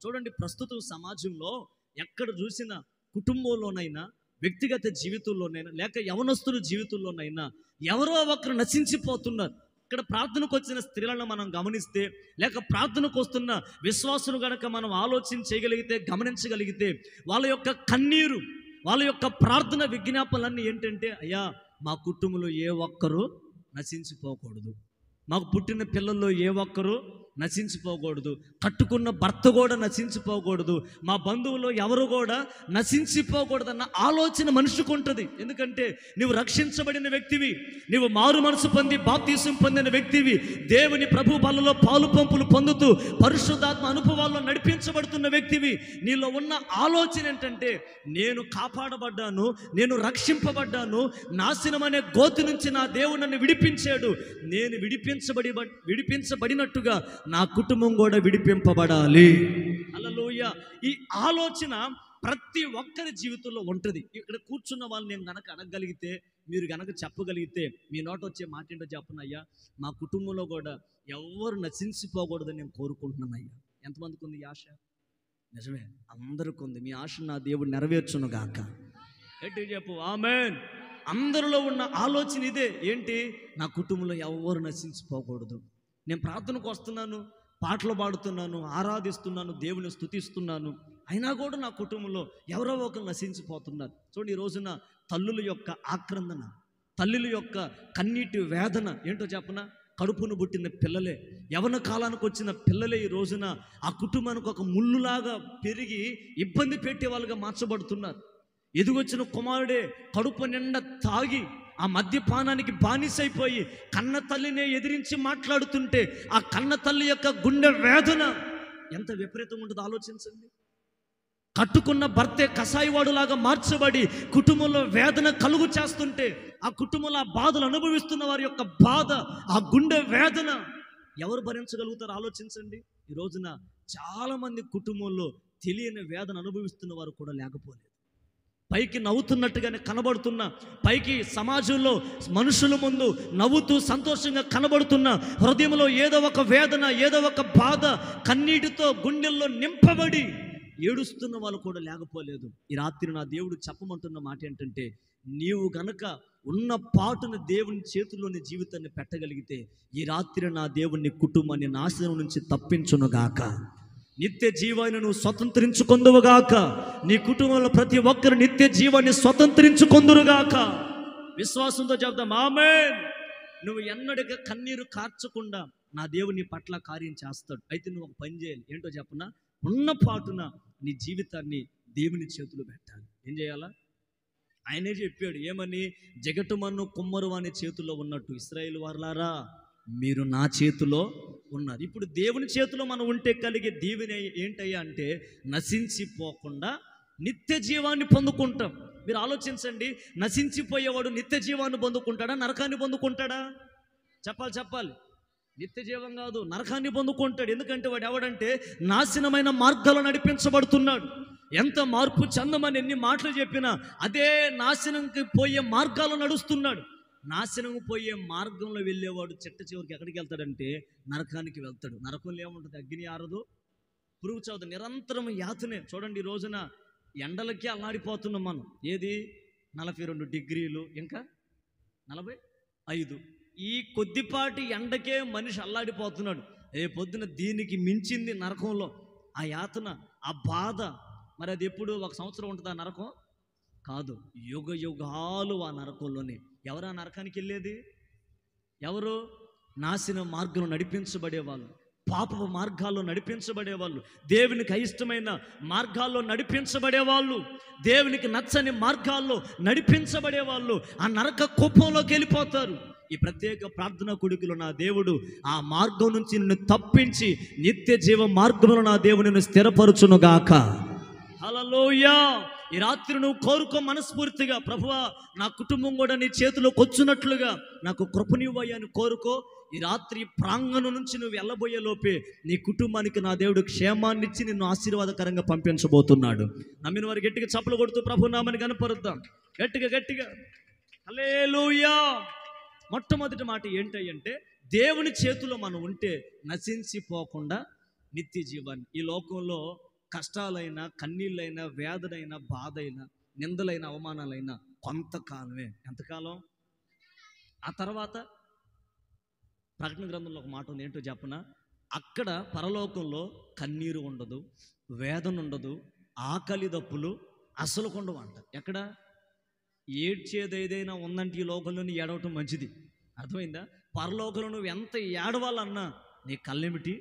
చూడండి, ప్రస్తుతం సమాజంలో ఎక్కడ చూసినా, కుటుంబంలోనైనా, వ్యక్తిగత జీవితంలోనైనా, లేక యవనస్తుల జీవితంలోనైనా ఎవరో ఒకరు నశించిపోతున్నారు. ఇక్కడ ప్రార్థనకు వచ్చిన స్త్రీలను మనం గమనిస్తే, లేక ప్రార్థనకు వస్తున్న విశ్వాసులు కనుక మనం ఆలోచన చేయగలిగితే, గమనించగలిగితే, వాళ్ళ యొక్క కన్నీరు, వాళ్ళ యొక్క ప్రార్థన విజ్ఞాపనలన్నీ ఏంటంటే, అయ్యా మా కుటుంబంలో ఏ ఒక్కరు నశించిపోకూడదు, మాకు పుట్టిన పిల్లల్లో ఏ ఒక్కరు నశించిపోకూడదు, కట్టుకున్న భర్త కూడా నశించిపోకూడదు, మా బంధువులు ఎవరు కూడా నశించిపోకూడదన్న ఆలోచన మనిషికి ఉంటుంది. ఎందుకంటే నువ్వు రక్షించబడిన వ్యక్తివి, నువ్వు మారు మనసు పొంది బాప్తీసం పొందిన వ్యక్తివి, దేవుని ప్రభు బలలో పాలు పంపులు పొందుతూ పరిశుద్ధాత్మ అనుభవాల్లో నడిపించబడుతున్న వ్యక్తివి. నీలో ఉన్న ఆలోచన ఏంటంటే, నేను కాపాడబడ్డాను, నేను రక్షింపబడ్డాను, నాశనం అనే గోతి నుంచి నా దేవుడు నన్ను విడిపించాడు, నేను విడిపించబడినట్టుగా నా కుటుంబం కూడా విడిపింపబడాలి. హల్లెలూయా. ఈ ఆలోచన ప్రతి ఒక్కరి జీవితంలో ఉంటుంది. ఇక్కడ కూర్చున్న వాళ్ళు నేను గనక అడగగలిగితే, మీరు గనక చెప్పగలిగితే, మీ నోట వచ్చే మాట ఏంటో చెప్పను అయ్యా, మా కుటుంబంలో కూడా ఎవరు నశించిపోకూడదని నేను కోరుకుంటున్నాను అయ్యా. ఎంతమందికి ఉంది ఈ ఆశ? నిజమే, అందరికి ఉంది. మీ ఆశ నా దేవుడు నెరవేర్చును గాక. ఏంటి చెప్పు, ఆమేన్. అందరిలో ఉన్న ఆలోచన ఇదే. ఏంటి? నా కుటుంబంలో ఎవరు నశించిపోకూడదు. నేను ప్రార్థనకు వస్తున్నాను, పాటలు పాడుతున్నాను, ఆరాధిస్తున్నాను, దేవుని స్తుతిస్తున్నాను, అయినా కూడా నా కుటుంబంలో ఎవరో ఒకరు నశించిపోతున్నారు. చూడండి, ఈ రోజున తల్లుల యొక్క ఆక్రందన, తల్లుల యొక్క కన్నీటి వేదన ఏంటో చెప్పనా? కడుపును పుట్టిన పిల్లలే, యవన కాలానికి వచ్చిన పిల్లలే ఈ రోజున ఆ కుటుంబానికి ఒక ముళ్ళులాగా పెరిగి ఇబ్బంది పెట్టే వాళ్ళుగా మార్చబడుతున్నారు. ఎదుగొచ్చిన కుమారుడే కడుపు నిండా తాగి ఆ మద్యపానానికి బానిసైపోయి కన్న తల్లినే ఎదిరించి మాట్లాడుతుంటే ఆ కన్న తల్లి యొక్క గుండె వేదన ఎంత విపరీతంగా ఉంటుందో ఆలోచించండి. కట్టుకున్న భర్తే కసాయివాడులాగా మార్చబడి కుటుంబంలో వేదన కలుగు చేస్తుంటే ఆ కుటుంబంలో ఆ బాధలు అనుభవిస్తున్న వారి యొక్క బాధ, ఆ గుండె వేదన ఎవరు భరించగలుగుతారో ఆలోచించండి. ఈ రోజున చాలామంది కుటుంబంలో తెలియని వేదన అనుభవిస్తున్న వారు కూడా లేకపోలేదు. పైకి నవ్వుతున్నట్టుగానే కనబడుతున్న, పైకి సమాజంలో మనుషుల ముందు నవ్వుతూ సంతోషంగా కనబడుతున్న హృదయంలో ఏదో ఒక వేదన, ఏదో ఒక బాధ కన్నీటితో గుండెల్లో నింపబడి ఏడుస్తున్న వాళ్ళు కూడా లేకపోలేదు. ఈ రాత్రి నా దేవుడు చెప్పమంటున్న మాట ఏంటంటే, నీవు గనక ఉన్న పాటున దేవుని చేతుల్లోని జీవితాన్ని పెట్టగలిగితే ఈ రాత్రి నా దేవుని కుటుంబాన్ని నాశనం నుంచి తప్పించునుగాక. నిత్య జీవాన్ని నువ్వు స్వతంత్రించుకొందువుగాక. నీ కుటుంబంలో ప్రతి ఒక్కరు నిత్య జీవాన్ని స్వతంత్రించుకొందురుగాక. విశ్వాసంతో చెప్తాం, ఆమేన్. నువ్వు ఎన్నడగా కన్నీరు కార్చకుండా నా దేవుని పట్ల కార్యం చేస్తాడు. అయితే నువ్వు ఒక పని చేయాలి. ఏంటో చెప్పనా? ఉన్న పాటున నీ జీవితాన్ని దేవుని చేతులు పెట్టాలి. ఏం చేయాలా? ఆయనే చెప్పాడు, ఏమని? జగటుమన్ను కుమ్మరు అనే చేతుల్లో ఉన్నట్టు ఇశ్రాయేలు వారలారా మీరు నా చేతిలో ఉన్నారు. ఇప్పుడు దేవుని చేతిలో మనం ఉంటే కలిగే దీవెన ఏంటయ్యా అంటే, నశించిపోకుండా నిత్య జీవాన్ని పొందుకుంటాం. మీరు ఆలోచించండి, నశించిపోయేవాడు నిత్య జీవాన్ని పొందుకుంటాడా, నరకాన్ని పొందుకుంటాడా? చెప్పాలి. నిత్య జీవం కాదు, నరకాన్ని పొందుకుంటాడు. ఎందుకంటే వాడు ఎవడంటే నాశనమైన మార్గాల్లో నడిపించబడుతున్నాడు. ఎంత మార్పు చెందమని ఎన్ని మాటలు చెప్పినా అదే నాశనంకి పోయే మార్గాల్లో నడుస్తున్నాడు. నాశనం పోయే మార్గంలో వెళ్ళేవాడు చిట్ట చివరికి ఎక్కడికి వెళ్తాడంటే నరకానికి వెళ్తాడు. నరకంలో ఏముంటుంది? అగ్ని ఆరదు, పురుగు చదువు, నిరంతరం యాతనే. చూడండి, ఈ రోజున ఎండలకి అల్లాడిపోతున్నాం మనం. ఏది? 42 డిగ్రీలు, ఇంకా 45. ఈ కొద్దిపాటి ఎండకే మనిషి అల్లాడిపోతున్నాడు. పొద్దున దీనికి మించింది నరకంలో ఆ యాతన, ఆ బాధ. మరి అది ఎప్పుడు? 1 సంవత్సరం ఉంటుంది ఆ నరకం కాదు, యుగ యుగాలు ఆ నరకంలోనే. ఎవరు ఆ నరకానికి వెళ్ళేది? ఎవరు? నాశన మార్గంలో నడిపించబడేవాళ్ళు, పాపపు మార్గాల్లో నడిపించబడేవాళ్ళు, దేవునికి అయిష్టమైన మార్గాల్లో నడిపించబడేవాళ్ళు, దేవునికి నచ్చని మార్గాల్లో నడిపించబడేవాళ్ళు ఆ నరక కూపంలోకి వెళ్ళిపోతారు. ఈ ప్రత్యేక ప్రార్థన కొడుకులో నా దేవుడు ఆ మార్గం నుంచి నిన్ను తప్పించి నిత్య జీవ మార్గంలో నా దేవుడు నిన్ను స్థిరపరచునుగాక. హల్లెలూయా. ఈ రాత్రి నువ్వు కోరుకో మనస్ఫూర్తిగా, ప్రభువా నా కుటుంబం కూడా నీ చేతిలోకి వచ్చినట్లుగా నాకు కృపనివ్వయ్యా అని కోరుకో. ఈ రాత్రి ప్రాంగణం నుంచి నువ్వు వెళ్ళబోయే లోపే నీ కుటుంబానికి నా దేవుడు క్షేమాన్నిచ్చి నిన్ను ఆశీర్వాదకరంగా పంపించబోతున్నాడు. నమ్మిన వారు గట్టిగా చప్పలు కొడుతూ ప్రభు నామని కనపరుద్దాం. గట్టిగా హల్లెలూయా. మొట్టమొదటి మాట ఏంటంటే, దేవుని చేతిలో మనం ఉంటే నశించిపోకుండా నిత్య జీవాన్ని. ఈ లోకంలో కష్టాలైనా, కన్నీళ్ళైనా, వేదనైనా, బాధ అయినా, నిందలైన, అవమానాలైనా కొంతకాలమే. ఎంతకాలం? ఆ తర్వాత ప్రకటన గ్రంథంలో ఒక మాట ఉంది. ఏంటో చెప్పనా? అక్కడ పరలోకంలో కన్నీరు ఉండదు, వేదన ఉండదు, ఆకలి దప్పులు అసలు ఉండవు అంట. ఎక్కడ? ఏడ్చేది ఏదైనా ఉందంటే ఈ లోకంలోని ఏడవటం మంచిది. అర్థమైందా? పరలోకంలో నువ్వు ఎంత ఏడవాలన్నా నీ కళ్ళెమిటి?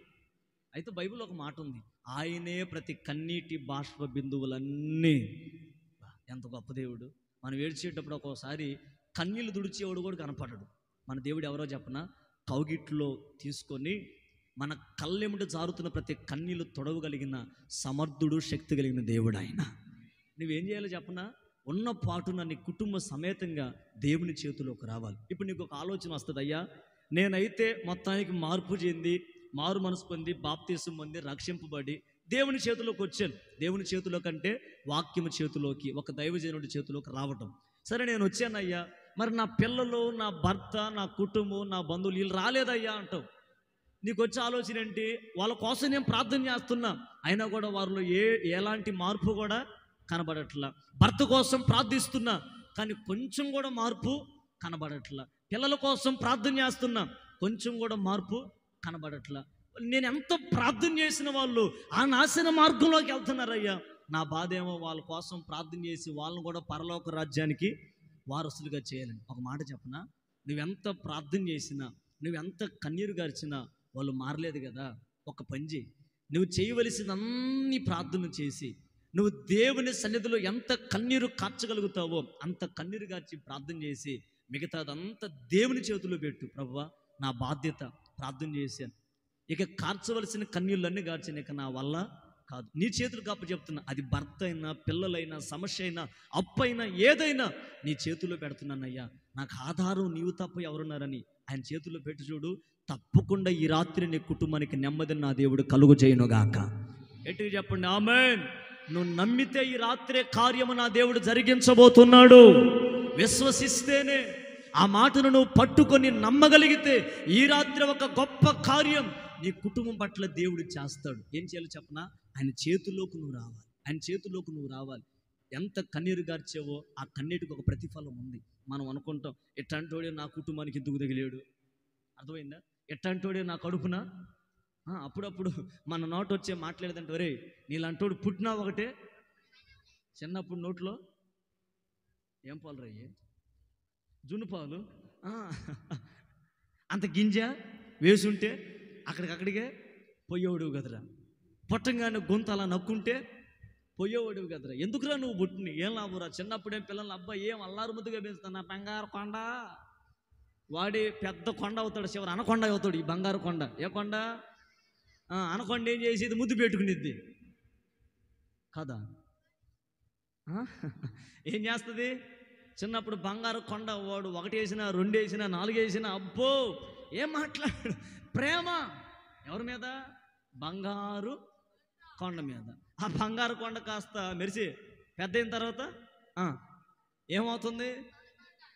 అయితే బైబిల్లో ఒక మాట ఉంది, ఆయనే ప్రతి కన్నీటి బాష్ప బిందువులన్నీ. ఎంత గొప్ప దేవుడు! మనం ఏడ్చేటప్పుడు ఒక్కోసారి కన్నీళ్ళు తుడిచేవాడు కూడా కనపడడు. మన దేవుడు ఎవరో చెప్పనా? కౌగిట్లో తీసుకొని మన కళ్ళెమిటి జారుతున్న ప్రతి కన్నీళ్ళు తొడవగలిగిన సమర్థుడు, శక్తి కలిగిన దేవుడు ఆయన. నువ్వేం చేయాలో చెప్పనా? ఉన్న పాటున నీ కుటుంబ సమేతంగా దేవుని చేతిలోకి రావాలి. ఇప్పుడు నీకు ఒక ఆలోచన వస్తుంది, అయ్యా నేనైతే మొత్తానికి మార్పు చెంది, మారు మనసు పొంది, బాప్తీసం పొంది, రక్షింపబడి దేవుని చేతిలోకి వచ్చాను. దేవుని చేతిలో కంటే వాక్యము చేతిలోకి, ఒక దైవజనుడి చేతిలోకి రావటం. సరే నేను వచ్చానయ్యా, మరి నా పిల్లలు, నా భర్త, నా కుటుంబం, నా బంధువులు వీళ్ళు రాలేదయ్యా అంటావు. నీకు వచ్చే ఆలోచన ఏంటి? వాళ్ళ కోసం నేను ప్రార్థన చేస్తున్నా, అయినా కూడా వారిలో ఎలాంటి మార్పు కూడా కనబడట్లా. భర్త కోసం ప్రార్థిస్తున్నా, కానీ కొంచెం కూడా మార్పు కనబడట్లా. పిల్లల కోసం ప్రార్థన చేస్తున్నా, కొంచెం కూడా మార్పు కనబడట్లా. నేను ఎంత ప్రార్థన చేసిన వాళ్ళు ఆ నాశన మార్గంలోకి వెళ్తున్నారయ్యా. నా బాధ ఏమో వాళ్ళ కోసం ప్రార్థన చేసి వాళ్ళని కూడా పరలోక రాజ్యానికి వారసులుగా చేయాలని. ఒక మాట చెప్పనా, నువ్వెంత ప్రార్థన చేసినా, నువ్వెంత కన్నీరు గార్చినా వాళ్ళు మారలేదు కదా. ఒక పని చేయి, నువ్వు చేయవలసిన అన్ని ప్రార్థనలు చేసి నువ్వు దేవుని సన్నిధిలో ఎంత కన్నీరు కార్చగలుగుతావో అంత కన్నీరు గార్చి ప్రార్థన చేసి మిగతాదంతా దేవుని చేతుల్లో పెట్టు. ప్రభువా, నా బాధ్యత ప్రార్థన చేశాను, ఇక కార్చవలసిన కన్నీళ్ళన్నీ గార్చాను, ఇక నా వల్ల కాదు, నీ చేతులకు అప్పు చెప్తున్నా. అది భర్త అయినా, పిల్లలైనా, సమస్య అయినా, అప్పు అయినా, ఏదైనా నీ చేతుల్లో పెడుతున్నానయ్యా. నాకు ఆధారం నీవు తప్ప ఎవరున్నారని ఆయన చేతుల్లో పెట్టి చూడు. తప్పకుండా ఈ రాత్రి నీ కుటుంబానికి నెమ్మదిని నా దేవుడు కలుగు చేయనుగాక. ఎటు చెప్పండి ఆమేన్. నువ్వు నమ్మితే ఈ రాత్రే కార్యము నా దేవుడు జరిగించబోతున్నాడు. విశ్వసిస్తేనే, ఆ మాటను నువ్వు పట్టుకొని నమ్మగలిగితే ఈ రాత్రి ఒక గొప్ప కార్యం నీ కుటుంబం పట్ల దేవుడు చేస్తాడు. ఏం చేయాలో చెప్పనా, ఆయన చేతుల్లోకి నువ్వు రావాలి. ఆయన చేతుల్లోకి నువ్వు రావాలి. ఎంత కన్నీరు గార్చావో ఆ కన్నీటికి ఒక ప్రతిఫలం ఉంది. మనం అనుకుంటాం, ఎట్టంటోడే నా కుటుంబానికి ఎందుకు తగిలేడు, అర్థమైందా? ఎట్టంటోడే నా కడుపున. అప్పుడప్పుడు మన నోట వచ్చే మాట్లాడేదంటే, ఒరే నీళ్ళంటోడు పుట్టినా ఒకటే, చిన్నప్పుడు నోట్లో ఏం పాలు రయ్యే, జున్ను పాలు, అంత గింజ వేసుంటే అక్కడికక్కడికే పొయ్యేవాడు కదరా. పొట్టంగానే గొంతు అలా నక్కుంటే పొయ్యేవాడు కదరా. ఎందుకురా నువ్వు పుట్టిని, ఏం లాభరా? చిన్నప్పుడేం పిల్లలు అబ్బాయి ఏం అల్లారు ముద్దుగా పెంచుతున్నా, బంగారు కొండ, వాడి పెద్ద కొండ అవుతాడు, చివరి అనకొండ అవుతాడు. ఈ బంగారు కొండ ఏ కొండ? అనకొండ ఏం చేసేది? ముద్దు పెట్టుకునేది కదా. ఏం చేస్తుంది? చిన్నప్పుడు బంగారు కొండ వాడు ఒకటి వేసినా, రెండు వేసినా, నాలుగు వేసినా, అబ్బో ఏం మాట్లాడు. ప్రేమ ఎవరి మీద? బంగారు కొండ మీద. ఆ బంగారు కొండ కాస్త మెరిసి పెద్ద అయిన తర్వాత ఏమవుతుంది?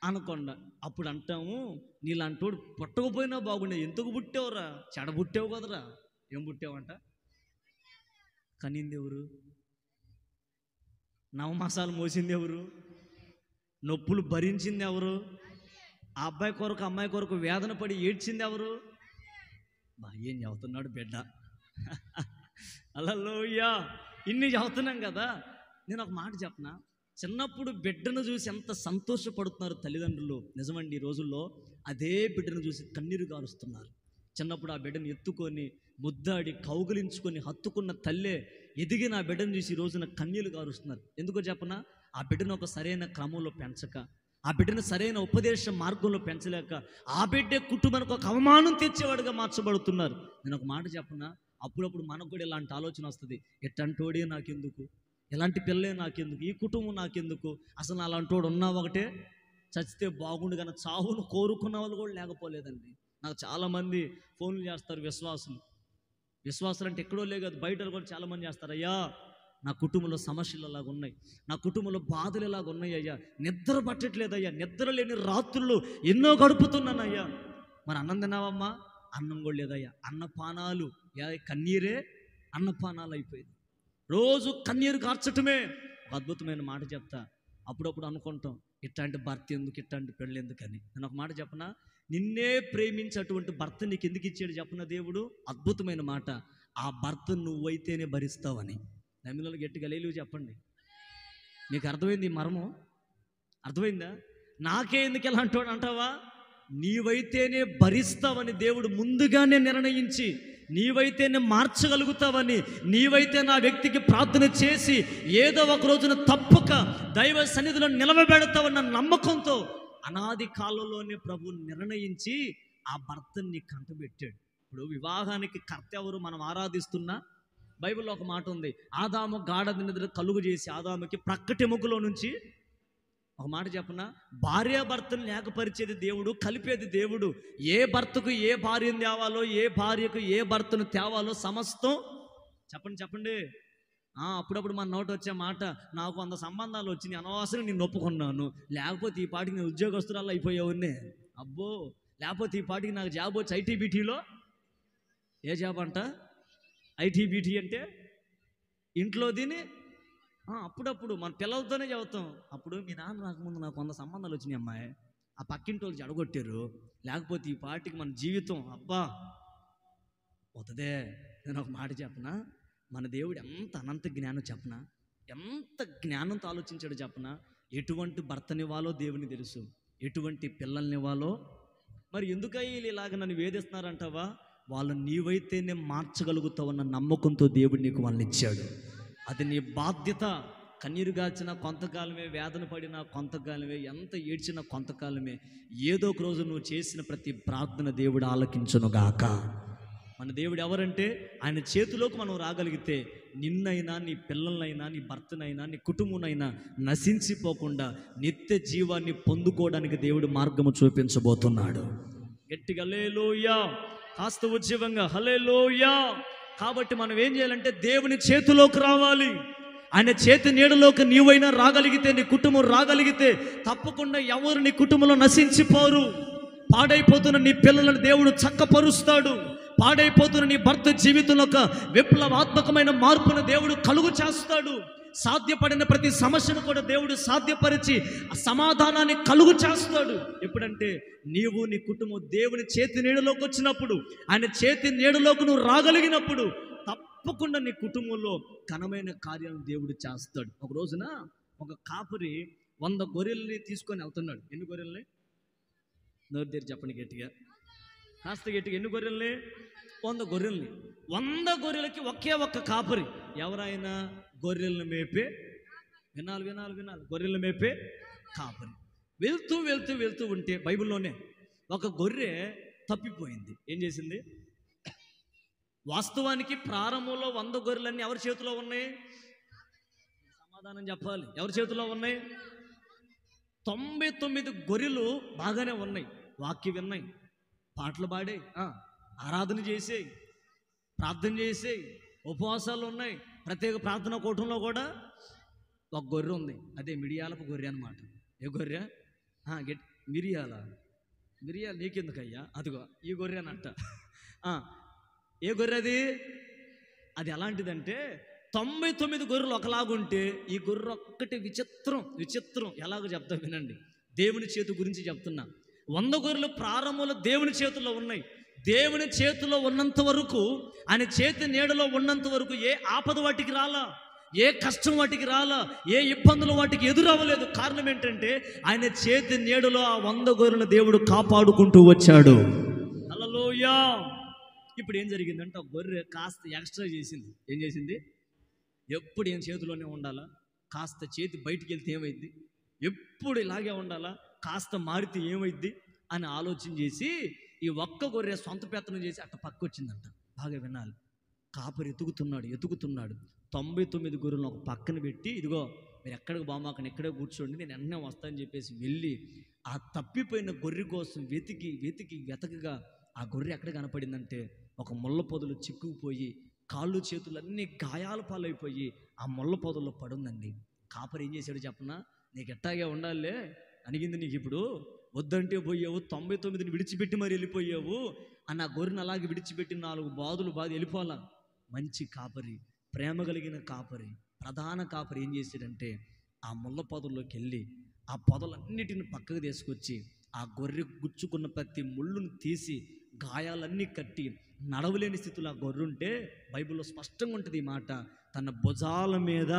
అనకొండ. అప్పుడు అంటాము, నీలాంటోడు పుట్టకపోయినా బాగుండే, ఎందుకు పుట్టావురా, చెడ పుట్టావు కదరా. ఏం పుట్టావంట? కనింది ఎవరు? నవమాసాలు మోసింది ఎవరు? నొప్పులు భరించింది ఎవరు? ఆ అబ్బాయి కొరకు, అమ్మాయి కొరకు వేదన పడి ఏడ్చింది ఎవరు? ఏం చదువుతున్నాడు బిడ్డ. హల్లెలూయా. ఇన్ని చదువుతున్నాం కదా. నేను ఒక మాట చెప్పనా, చిన్నప్పుడు బిడ్డను చూసి ఎంత సంతోషపడుతున్నారు తల్లిదండ్రులు. నిజమండి, ఈ రోజుల్లో అదే బిడ్డను చూసి కన్నీరు గారుస్తున్నారు. చిన్నప్పుడు ఆ బిడ్డను ఎత్తుకొని ముద్దాడి కౌగిలించుకొని హత్తుకున్న తల్లే ఎదిగిన ఆ బిడ్డను చూసి ఈ రోజున కన్నీరు గారుస్తున్నారు. ఎందుకో చెప్పనా, ఆ బిడ్డను ఒక సరైన క్రమంలో పెంచక, ఆ బిడ్డను సరైన ఉపదేశ మార్గంలో పెంచలేక ఆ బిడ్డే కుటుంబానికి ఒక అవమానం తెచ్చేవాడుగా మార్చబడుతున్నారు. నేను ఒక మాట చెప్పనా, అప్పుడప్పుడు మనకు కూడా ఇలాంటి ఆలోచన వస్తుంది. ఎట్టంటోడే నాకెందుకు, ఎలాంటి పిల్లలే నాకెందుకు, ఈ కుటుంబం నాకెందుకు, అసలు అలాంటి వాడు ఉన్నా ఒకటే, చచ్చితే బాగుండు కానీ చావును కోరుకున్న వాళ్ళు కూడా లేకపోలేదండి. నాకు చాలామంది ఫోన్లు చేస్తారు విశ్వాసులు అంటే ఎక్కడో లేదు, బయట కూడా చాలామంది చేస్తారు. అయ్యా నా కుటుంబంలో సమస్యలు అలాగ ఉన్నాయి, నా కుటుంబంలో బాధలు ఇలాగ ఉన్నాయి అయ్యా, నిద్ర పట్టట్లేదయ్యా, నిద్ర లేని రాత్రులు ఎన్నో గడుపుతున్నానయ్యా. మరి అన్నం తిన్నావమ్మా? అన్నం కూడా లేదయ్యా. అన్నపానాలు, కన్నీరే అన్నపానాలు అయిపోయింది. రోజు కన్నీరు కార్చటమే. అద్భుతమైన మాట చెప్తా, అప్పుడప్పుడు అనుకుంటాం, ఇట్లాంటి భర్త ఎందుకు, ఇట్లాంటి పెళ్ళి ఎందుకని. నేను ఒక మాట చెప్పనా, నిన్నే ప్రేమించేటువంటి భర్త నీకు ఎందుకు ఇచ్చాడు చెప్పన దేవుడు? అద్భుతమైన మాట, ఆ భర్త నువ్వైతేనే భరిస్తావని. నమ్మిలో గట్టిగా హల్లెలూయా చెప్పండి. మీకు అర్థమైంది ఈ మర్మం? అర్థమైందా? నాకే ఎందుకు ఎలా అంటాడు అంటావా? నీవైతేనే భరిస్తావని దేవుడు ముందుగానే నిర్ణయించి, నీవైతేనే మార్చగలుగుతావని, నీవైతే నా వ్యక్తికి ప్రార్థన చేసి ఏదో ఒక రోజున తప్పక దైవ సన్నిధిలో నిలవబెడతావన్న నమ్మకంతో అనాది కాలంలోనే ప్రభు నిర్ణయించి ఆ భర్తని కంటబెట్టాడు. ఇప్పుడు వివాహానికి కర్త ఎవరు? మనం ఆరాధిస్తున్నా బైబిల్లో ఒక మాట ఉంది, ఆదాము గాఢ నిద్ర కలుగు చేసి ఆదాముకి ప్రక్కటెముకలో నుంచి, ఒక మాట చెప్పనా, భార్యాభర్తను లేకపరిచేది దేవుడు, కలిపేది దేవుడు. ఏ భర్తకు ఏ భార్యను తేవాలో, ఏ భార్యకు ఏ భర్తను తేవాలో సమస్తం చెప్పండి చెప్పండి. అప్పుడప్పుడు మన నోట వచ్చే మాట, నాకు 100 సంబంధాలు వచ్చినాయి, అనవసరం నేను ఒప్పుకున్నాను, లేకపోతే ఈ పాటికి నేను ఉద్యోగస్తురాలు అయిపోయేవాడిని. అబ్బో, లేకపోతే ఈ పాటికి నాకు జాబ్ వచ్చి ఐటీబీటీలో. ఏ జాబ్ అంట? ఐటీబీటీ అంటే ఇంట్లో దీని. అప్పుడప్పుడు మన పిల్లలతోనే చెబుతాం, అప్పుడు మీ నాన్న రాకముందు నాకు 100 సంబంధాలు వచ్చినాయి అమ్మాయి, ఆ పక్కింటి వాళ్ళు చెడగొట్టారు, లేకపోతే ఈ పాటికి మన జీవితం అబ్బా పోతుందే. నేను ఒక మాట చెప్పనా, మన దేవుడు ఎంత అనంత జ్ఞానం చెప్పనా, ఎంత జ్ఞానంతో ఆలోచించాడు చెప్పనా. ఎటువంటి భర్తనివ్వాలో దేవుని తెలుసు, ఎటువంటి పిల్లల్నివ్వాలో. మరి ఎందుకయ్యి వీళ్ళు ఇలాగ నన్ను వేధిస్తున్నారంటావా? వాళ్ళు నీవైతేనే మార్చగలుగుతావన్న నమ్మకంతో దేవుడు నీకు వాళ్ళని ఇచ్చాడు. అది నీ బాధ్యత. కన్నీరు గార్చిన కొంతకాలమే, వేదన పడిన కొంతకాలమే, ఎంత ఏడ్చిన కొంతకాలమే. ఏదో ఒక రోజు నువ్వు చేసిన ప్రతి ప్రార్థన దేవుడు ఆలకించునుగాక. మన దేవుడు ఎవరంటే, ఆయన చేతిలోకి మనం రాగలిగితే నిన్నైనా, నీ పిల్లలైనా, నీ భర్తనైనా, నీ కుటుంబనైనా నశించిపోకుండా నిత్య జీవాన్ని పొందుకోవడానికి దేవుడు మార్గము చూపించబోతున్నాడు. గట్టిగా హల్లెలూయా, కాస్త ఉజ్జీవంగా హల్లెలూయా. కాబట్టి మనం ఏం చేయాలంటే దేవుని చేతిలోకి రావాలి. ఆయన చేతి నీడలోకి నీవైనా రాగలిగితే, నీ కుటుంబం రాగలిగితే తప్పకుండా ఎవరు నీ కుటుంబంలో నశించిపోరు. పాడైపోతున్న నీ పిల్లలను దేవుడు చక్కపరుస్తాడు. పాడైపోతున్న నీ భర్త జీవితంలో ఒక విప్లవాత్మకమైన మార్పును దేవుడు కలుగు చేస్తాడు. సాధ్యపడిన ప్రతి సమస్యను కూడా దేవుడు సాధ్యపరిచి సమాధానాన్ని కలుగు చేస్తాడు. ఎప్పుడంటే నీవు, నీ కుటుంబం దేవుని చేతి నీడలోకి వచ్చినప్పుడు, ఆయన చేతి నీడలోకి నువ్వు రాగలిగినప్పుడు తప్పకుండా నీ కుటుంబంలో ఘనమైన కార్యాలను దేవుడు చేస్తాడు. ఒక రోజున ఒక కాపరి 100 గొర్రెల్ని తీసుకొని వెళ్తున్నాడు. ఎన్ని గొర్రెల్ని? నోరు తెరి చెప్పండి గట్టిగా, కాస్త గట్టిగా. ఎన్ని గొర్రెల్ని? 100 గొర్రెల్ని. 100 గొర్రెలకి ఒకే ఒక్క కాపరి. ఎవరైనా? గొర్రెలను మేపే, వినాలి వినాలి వినాలి, గొర్రెలను మేపే కాపరి. వెళ్తూ వెళ్తూ వెళ్తూ ఉంటే బైబిల్లోనే ఒక గొర్రె తప్పిపోయింది. ఏం చేసింది? వాస్తవానికి ప్రారంభంలో 100 గొర్రెలన్నీ ఎవరి చేతిలో ఉన్నాయి? సమాధానం చెప్పాలి. ఎవరి చేతిలో ఉన్నాయి? 99 గొర్రెలు బాగానే ఉన్నాయి, వాక్యం విన్నాయి, పాటలు పాడాయి, ఆరాధన చేసేయి, ప్రార్థన చేసేయి, ఉపవాసాలు ఉన్నాయి. ప్రత్యేక ప్రార్థన కూటంలో కూడా ఒక గొర్రె ఉంది. అదే మిరియాలపు గొర్రె అన్నమాట. ఏ గొర్రె? మిరియాల నీకెందుకయ్యా? అదిగో ఈ గొర్రె అనంట. ఏ గొర్రె అది? అది ఎలాంటిదంటే 99 గొర్రెలు ఒకలాగుంటే ఈ గొర్రె ఒక్కటి విచిత్రం. ఎలాగో చెప్తా వినండి. దేవుని చేతి గురించి చెప్తున్నా. 100 గొర్రెలు ప్రారంభంలో దేవుని చేతుల్లో ఉన్నాయి. దేవుని చేతిలో ఉన్నంత వరకు, ఆయన చేతి నీడలో ఉన్నంత వరకు ఏ ఆపద వాటికి రాలా, ఏ కష్టం వాటికి రాలా, ఏ ఇబ్బందులు వాటికి ఎదురవ్వలేదు. కారణం ఏంటంటే ఆయన చేతి నీడలో ఆ 100 గొర్రెలను దేవుడు కాపాడుకుంటూ వచ్చాడు. హల్లెలూయా. ఇప్పుడు ఏం జరిగిందంటే ఆ గొర్రె కాస్త ఎక్స్ట్రా చేసింది. ఏం చేసింది? ఎప్పుడు ఏం చేతిలోనే ఉండాలా, కాస్త చేతి బయటికి వెళ్తే ఏమైద్ది, ఎప్పుడు ఇలాగే ఉండాలా, కాస్త మారితే ఏమైద్ది అని ఆలోచన చేసి ఈ ఒక్క గొర్రె సొంత పెత్తనం చేసి అట్ట పక్కొచ్చిందంట. బాగా వినాలి. కాపరి ఎతుకుతున్నాడు 99 గొర్రెలను ఒక పక్కన పెట్టి, ఇదిగో మీరు ఎక్కడికి బామాకని, ఇక్కడే కూర్చోండి, నేను వెంటనే వస్తానని చెప్పేసి వెళ్ళి ఆ తప్పిపోయిన గొర్రె కోసం వెతకగా ఆ గొర్రె ఎక్కడ కనపడిందంటే ఒక ముళ్ళ పొదలు చిక్కుకుపోయి కాళ్ళు చేతులన్నీ గాయాల పాలైపోయి ఆ ముళ్ళ పొదల్లో పడుందండి. కాపరి ఏం చేశాడు చెప్పనా? నీకు ఎట్టాగే ఉండాలే అనిగింది, నీకు ఇప్పుడు వద్దంటే పోయావు, 99ని విడిచిపెట్టి మరి వెళ్ళిపోయావు అని ఆ గొర్రెను అలాగే విడిచిపెట్టి 4 బాదులు బాధ వెళ్ళిపోవాలా. మంచి కాపరి, ప్రేమ కలిగిన కాపరి, ప్రధాన కాపరి ఏం చేశాడంటే ఆ ముళ్ళ పొదల్లోకి వెళ్ళి ఆ పొదలన్నిటిని పక్కకు తీసుకొచ్చి ఆ గొర్రె గుచ్చుకున్న ప్రతి ముళ్ళును తీసి గాయాలన్నీ కట్టి నడవలేని స్థితిలో ఆ గొర్రె ఉంటే బైబిల్లో స్పష్టంగా ఉంటుంది ఈ మాట. తన భుజాల మీద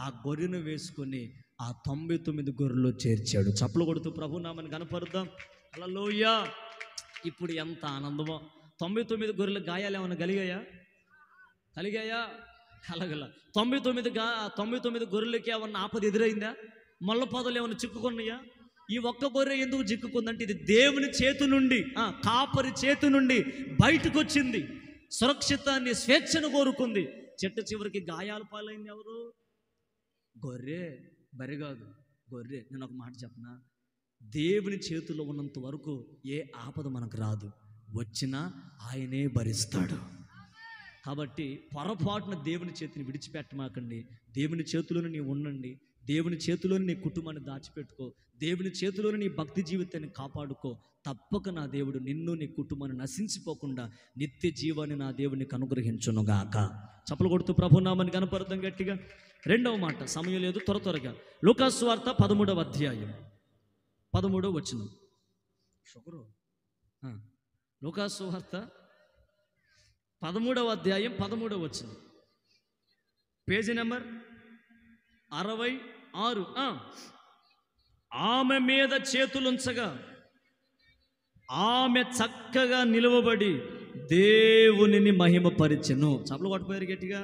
ఆ గొర్రెను వేసుకొని ఆ 99 గొర్రెలు చేర్చాడు. చప్పలు కొడుతూ ప్రభునామని కనపరుద్దాం. హల్లెలూయా. ఇప్పుడు ఎంత ఆనందమో. 99 గొర్రెల గాయాలు ఏమైనా కలిగాయా? కలగల. 99 గొర్రెలకి ఏమన్నా ఆపద ఎదురైందా? ముళ్ళ పొదలు ఏమైనా చిక్కుకున్నాయా? ఈ ఒక్క గొర్రె ఎందుకు చిక్కుకుందంటే ఇది దేవుని చేతి నుండి, కాపరి చేతి నుండి బయటకు వచ్చింది. సురక్షితాన్ని, స్వేచ్ఛను కోరుకుంది. చివరికి గాయాల పాలైంది ఎవరు? గొర్రె. బరి కాదు, గొర్రె. నేను ఒక మాట చెప్పనా? దేవుని చేతిలో ఉన్నంత వరకు ఏ ఆపద మనకు రాదు, వచ్చినా ఆయనే భరిస్తాడు. కాబట్టి పొరపాటున దేవుని చేతిని విడిచిపెట్టమాకండి. దేవుని చేతిలోనే నీ ఉండండి. దేవుని చేతిలోని నీ కుటుంబాన్ని దాచిపెట్టుకో. దేవుని చేతిలోని నీ భక్తి జీవితాన్ని కాపాడుకో. తప్పక నా దేవుడు నిన్ను నీ కుటుంబాన్ని నశించిపోకుండా నిత్య జీవాన్ని నా దేవునికి అనుగ్రహించునుగాక. చప్పలు కొడుతూ ప్రభునామాన్ని కనపడతాం గట్టిగా. రెండవ మాట, సమయం లేదు, త్వరగా. లూకాసు సువార్త 13వ అధ్యాయం 13వ వచనం. లూకాసు సువార్త 13వ అధ్యాయం 13వ వచనం, పేజీ నెంబర్ 66. ఆమె మీద చేతులుంచగా ఆమె చక్కగా నిలువబడి దేవునిని మహిమపరిచెను. చప్పలు కొట్టపోయారు గట్టిగా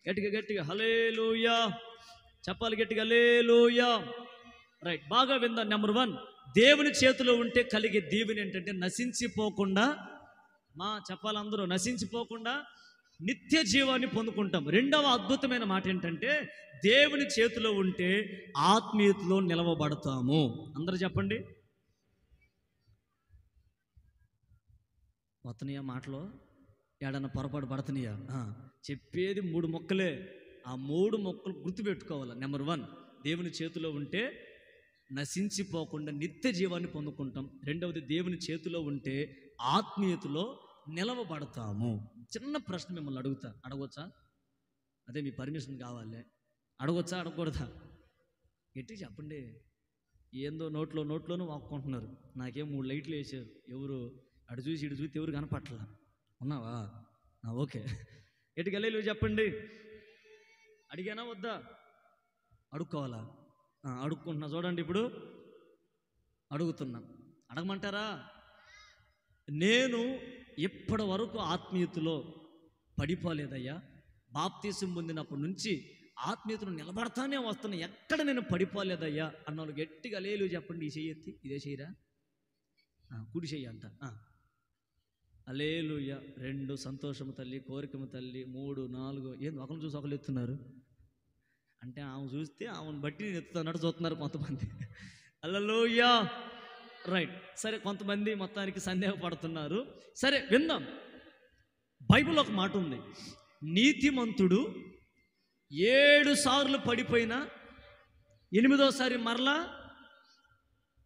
గట్టిగా గట్టిగా. హల్లెలూయా చెప్పాలి గట్టిగా, హల్లెలూయా. రైట్, బాగా విందాం. నెంబర్ 1, దేవుని చేతిలో ఉంటే కలిగే దీవెన ఏంటంటే నశించిపోకుండా, చెప్పాలి అందరూ, నశించిపోకుండా నిత్య జీవాన్ని పొందుకుంటాం. రెండవ అద్భుతమైన మాట ఏంటంటే దేవుని చేతిలో ఉంటే ఆత్మీయతలో నిలవబడతాము. అందరూ చెప్పండి. వతనీయ మాటలో ఏడన్నా పొరపాటు పడుతున్నాయా? చెప్పేది 3 మొక్కలే. ఆ 3 మొక్కలు గుర్తుపెట్టుకోవాలి. నెంబర్ 1, దేవుని చేతిలో ఉంటే నశించిపోకుండా నిత్య జీవాన్ని పొందుకుంటాం. రెండవది, దేవుని చేతిలో ఉంటే ఆత్మీయతలో నిలవబడతాము. చిన్న ప్రశ్న మిమ్మల్ని అడగొచ్చా? అదే మీ పర్మిషన్ కావాలి. అడగొచ్చా అడగకూడదా? గట్టిగా చెప్పండి. ఏందో నోట్లోనూ వాక్కుంటున్నారు. నాకేం 3 లైట్లు వేసారు. ఎవరు అటు చూసి ఇటు చూసి ఎవరు కనపట్ల. ఉన్నావా? ఓకే, గట్టిగా హల్లెలూయా చెప్పండి. అడిగానా వద్దా? అడుక్కోవాలా? అడుక్కుంటున్నా. చూడండి, ఇప్పుడు అడుగుతున్నా. అడగమంటారా? నేను ఇప్పటి వరకు ఆత్మీయతలో పడిపోలేదయ్యా. బాప్తీసం పొందినప్పటి నుంచి ఆత్మీయతను నిలబడతానే వస్తున్నా, ఎక్కడ నేను పడిపోలేదయ్యా అన్న వాళ్ళు గట్టిగా హల్లెలూయా చెప్పండి. ఈ చెయ్యి ఎత్తి, ఇదే చెయ్యరా? కుడి చెయ్యి అంట. హల్లెలూయా. 2 సంతోషము తల్లి, కోరికము తల్లి, 3 4. ఏంది ఒకరిని చూసి ఒకరు ఎత్తున్నారు అంటే ఆమె చూస్తే ఆమెను బట్టి నేను ఎత్తుతున్నట్టు చూస్తున్నారు కొంతమంది. హల్లెలూయా. రైట్, సరే, కొంతమంది మొత్తానికి సందేహపడుతున్నారు. సరే, విందాం. బైబిల్ ఒక మాట ఉంది, నీతిమంతుడు 7 సార్లు పడిపోయినా 8వ మరలా.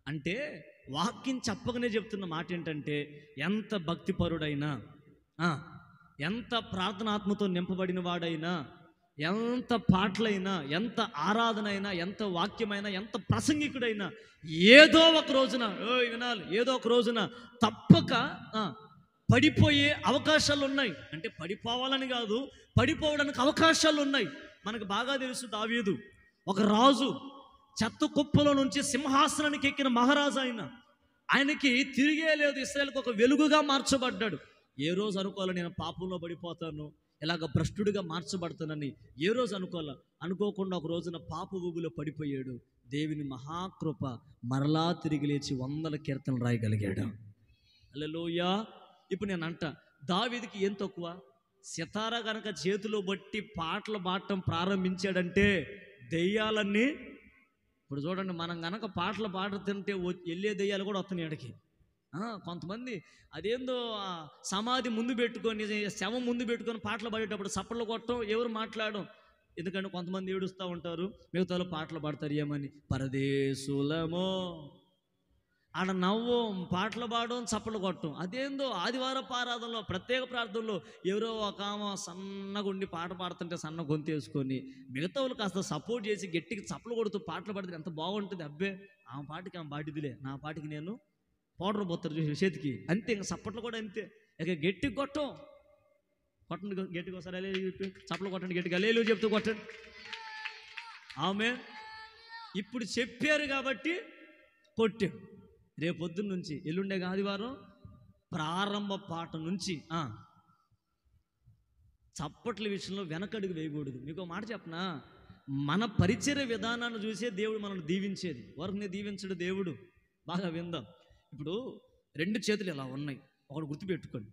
అంటే వాక్యం చెప్పకనే చెప్తున్న మాట ఏంటంటే ఎంత భక్తిపరుడైనా, ఎంత ప్రార్థనాత్మతో నింపబడిన వాడైనా, ఎంత పాటలైనా, ఎంత ఆరాధన అయినా, ఎంత వాక్యమైనా, ఎంత ప్రసంగికుడైనా ఏదో ఒక రోజున వినాలి, ఏదో ఒక రోజున తప్పక పడిపోయే అవకాశాలు ఉన్నాయి. అంటే పడిపోవాలని కాదు, పడిపోవడానికి అవకాశాలు ఉన్నాయి. మనకు బాగా తెలుసు, దావీదు ఒక రాజు, చెత్త కుప్పలో నుంచి సింహాసనానికి ఎక్కిన మహారాజు. ఆయనకి తిరిగే లేదు. ఇశ్రాయేలుకు ఒక వెలుగుగా మార్చబడ్డాడు. ఏ రోజు అనుకోవాలి నేను పాపంలో పడిపోతాను, ఇలాగ భ్రష్టుడిగా మార్చబడతానని? ఏ రోజు అనుకోకుండా ఒక రోజున పాప ఊబిలో పడిపోయాడు. దేవుని మహాకృప మరలా తిరిగి లేచి 100 కీర్తనలు రాయగలిగాడు. హల్లెలూయా. ఇప్పుడు నేను దావీదుకి ఏం తక్కువ? సితారా కనుక చేతిలో బట్టి పాటలు పాడటం ప్రారంభించాడంటే దెయ్యాలన్నీ, ఇప్పుడు చూడండి, మనం కనుక పాటలు పాడుతుంటే వెళ్ళే దెయ్యాలు కూడా వస్తున్నాయి ఆడికి. కొంతమంది అదేందో సమాధి ముందు పెట్టుకొని, శవం ముందు పెట్టుకొని పాటలు పాడేటప్పుడు చప్పట్లు కొట్టడం, ఎవరు మాట్లాడడం. ఎందుకంటే కొంతమంది ఏడుస్తూ ఉంటారు, మిగతాలో పాటలు పాడతారు. ఏమని? పరదేశులమో ఆడ నవ్వం, పాటలు పాడడం, చప్పట్లు కొట్టడం. అదేందో ఆదివారపు ఆరాధనలో, ప్రత్యేక ప్రార్థనలో ఎవరో ఒక ఆమె సన్నగా ఉండి పాట పాడుతుంటే సన్న గొంతు వేసుకొని మిగతా వాళ్ళు కాస్త సపోర్ట్ చేసి గట్టికి చప్పలు కొడుతూ పాటలు పాడితే ఎంత బాగుంటుంది. అబ్బే, ఆమె పాటికి ఆమె బాటిదిలే, నా పాటికి నేను పౌడర్ పోతారు చూసి చేతికి, అంతే. ఇంకా చప్పట్లు కూడా అంతే. ఇక గట్టికి కొట్టండి, గట్టికి ఒకసారి హల్లెలూయా చెప్పి చప్పలు కొట్టండి, గట్టిగా హల్లెలూయా చెప్తూ కొట్టండి. ఆమె ఇప్పుడు చెప్పారు కాబట్టి కొట్టాం. రేపొద్దున్న నుంచి, ఎల్లుండే ఆదివారం ప్రారంభ పాట నుంచి చప్పట్ల విషయంలో వెనకడుగు వేయకూడదు. మీకు మాట చెప్పనా, మన పరిచర్య విధానాన్ని చూసే దేవుడు మనల్ని దీవించేది, వారిని దీవించడు దేవుడు. బాగా విందాం. ఇప్పుడు 2 చేతులు ఇలా ఉన్నాయి. ఒకటి గుర్తుపెట్టుకోండి,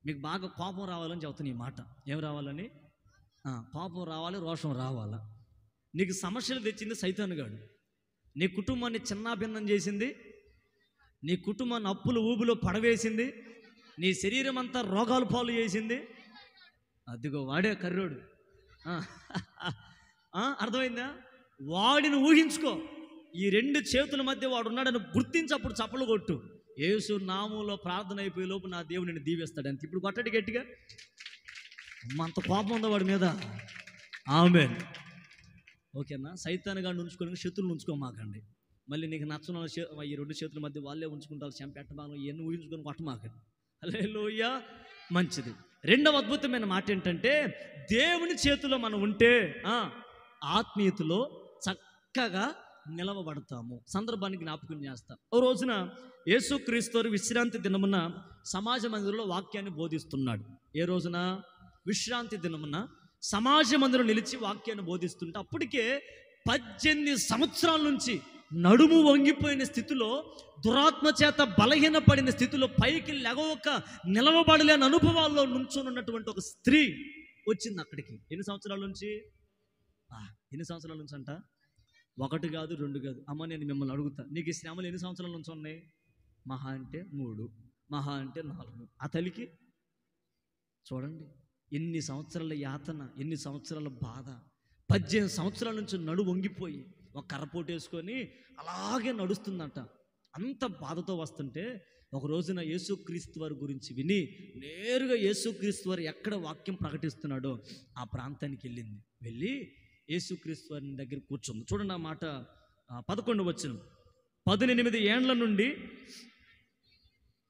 మీకు బాగా కోపం రావాలని చెప్తాను ఈ మాట. ఏం రావాలని? కోపం రావాలి, రోషం రావాలా. నీకు సమస్యలు తెచ్చింది సైతానుగాడు, నీ కుటుంబాన్ని చిన్నాభిన్నం చేసింది, నీ కుటుంబాన్ని అప్పులు ఊబులో పడవేసింది, నీ శరీరం అంతా రోగాలు పాలు చేసింది. అదిగో వాడే కర్రోడు. ఆ, అర్థమైందా? వాడిని ఊహించుకో. ఈ రెండు చేతుల మధ్య వాడు ఉన్నాడని గుర్తించి అప్పుడు చప్పలు కొట్టు. యేసు నామంలో ప్రార్థన అయిపోయే లోపు నా దేవుడు నిన్ను దీవిస్తాడు అంతే. ఇప్పుడు కొట్టడి గట్టిగా. అంత కోపం ఉందా వాడి మీద? ఆమేన్. ఓకేనా? సైతాన్ని గాడిని ఉంచుకొని శత్రువులు ఉంచుకోమాకండి. మళ్ళీ నీకు నచ్చని ఈ రెండు చేతుల మధ్య వాళ్ళే ఉంచుకుంటారు. చెంపెట్టమాను ఇవన్నీ ఊహించుకొని కొట్టమాకండి. హల్లెలూయా. మంచిది. రెండవ అద్భుతమైన మాట ఏంటంటే, దేవుని చేతిలో మనం ఉంటే ఆత్మీయతలో చక్కగా నిలవబడతాము. సందర్భాన్ని జ్ఞాపకం చేస్తాం. ఓ రోజున యేసుక్రీస్తు విశ్రాంతి దినమున సమాజ మందిరంలో వాక్యాన్ని బోధిస్తున్నాడు. ఏ రోజున? విశ్రాంతి దినమున సమాజ మందిరం నిలిచి వాక్యాన్ని బోధిస్తుంటే అప్పటికే 18 సంవత్సరాల నుంచి నడుము వంగిపోయిన స్థితిలో, దురాత్మ చేత బలహీనపడిన స్థితిలో, పైకి లెగవక నిలవబడలేని అనుభవాల్లో నుంచొని ఉన్నటువంటి ఒక స్త్రీ వచ్చింది అక్కడికి. ఎన్ని సంవత్సరాల నుంచి? ఎన్ని సంవత్సరాల నుంచి అంట? 1 కాదు 2 కాదు. అమ్మ నేను మిమ్మల్ని అడుగుతా, నీకు ఈ శ్రమలు ఎన్ని సంవత్సరాల నుంచి ఉన్నాయి? మహా అంటే 3, మహా అంటే 4. ఆ తల్లికి చూడండి ఎన్ని సంవత్సరాల యాతన, ఎన్ని సంవత్సరాల బాధ. 18 సంవత్సరాల నుంచి నడు వంగిపోయి ఒక కర్రపోటు వేసుకొని అలాగే నడుస్తుందంట. అంత బాధతో వస్తుంటే ఒక రోజున యేసుక్రీస్తు వారి గురించి విని నేరుగా యేసుక్రీస్తు వారు ఎక్కడ వాక్యం ప్రకటిస్తున్నాడో ఆ ప్రాంతానికి వెళ్ళింది. వెళ్ళి యేసుక్రీస్తు వారి దగ్గర కూర్చుంది. చూడండి ఆ మాట 11 వచనం. 18 ఏండ్ల నుండి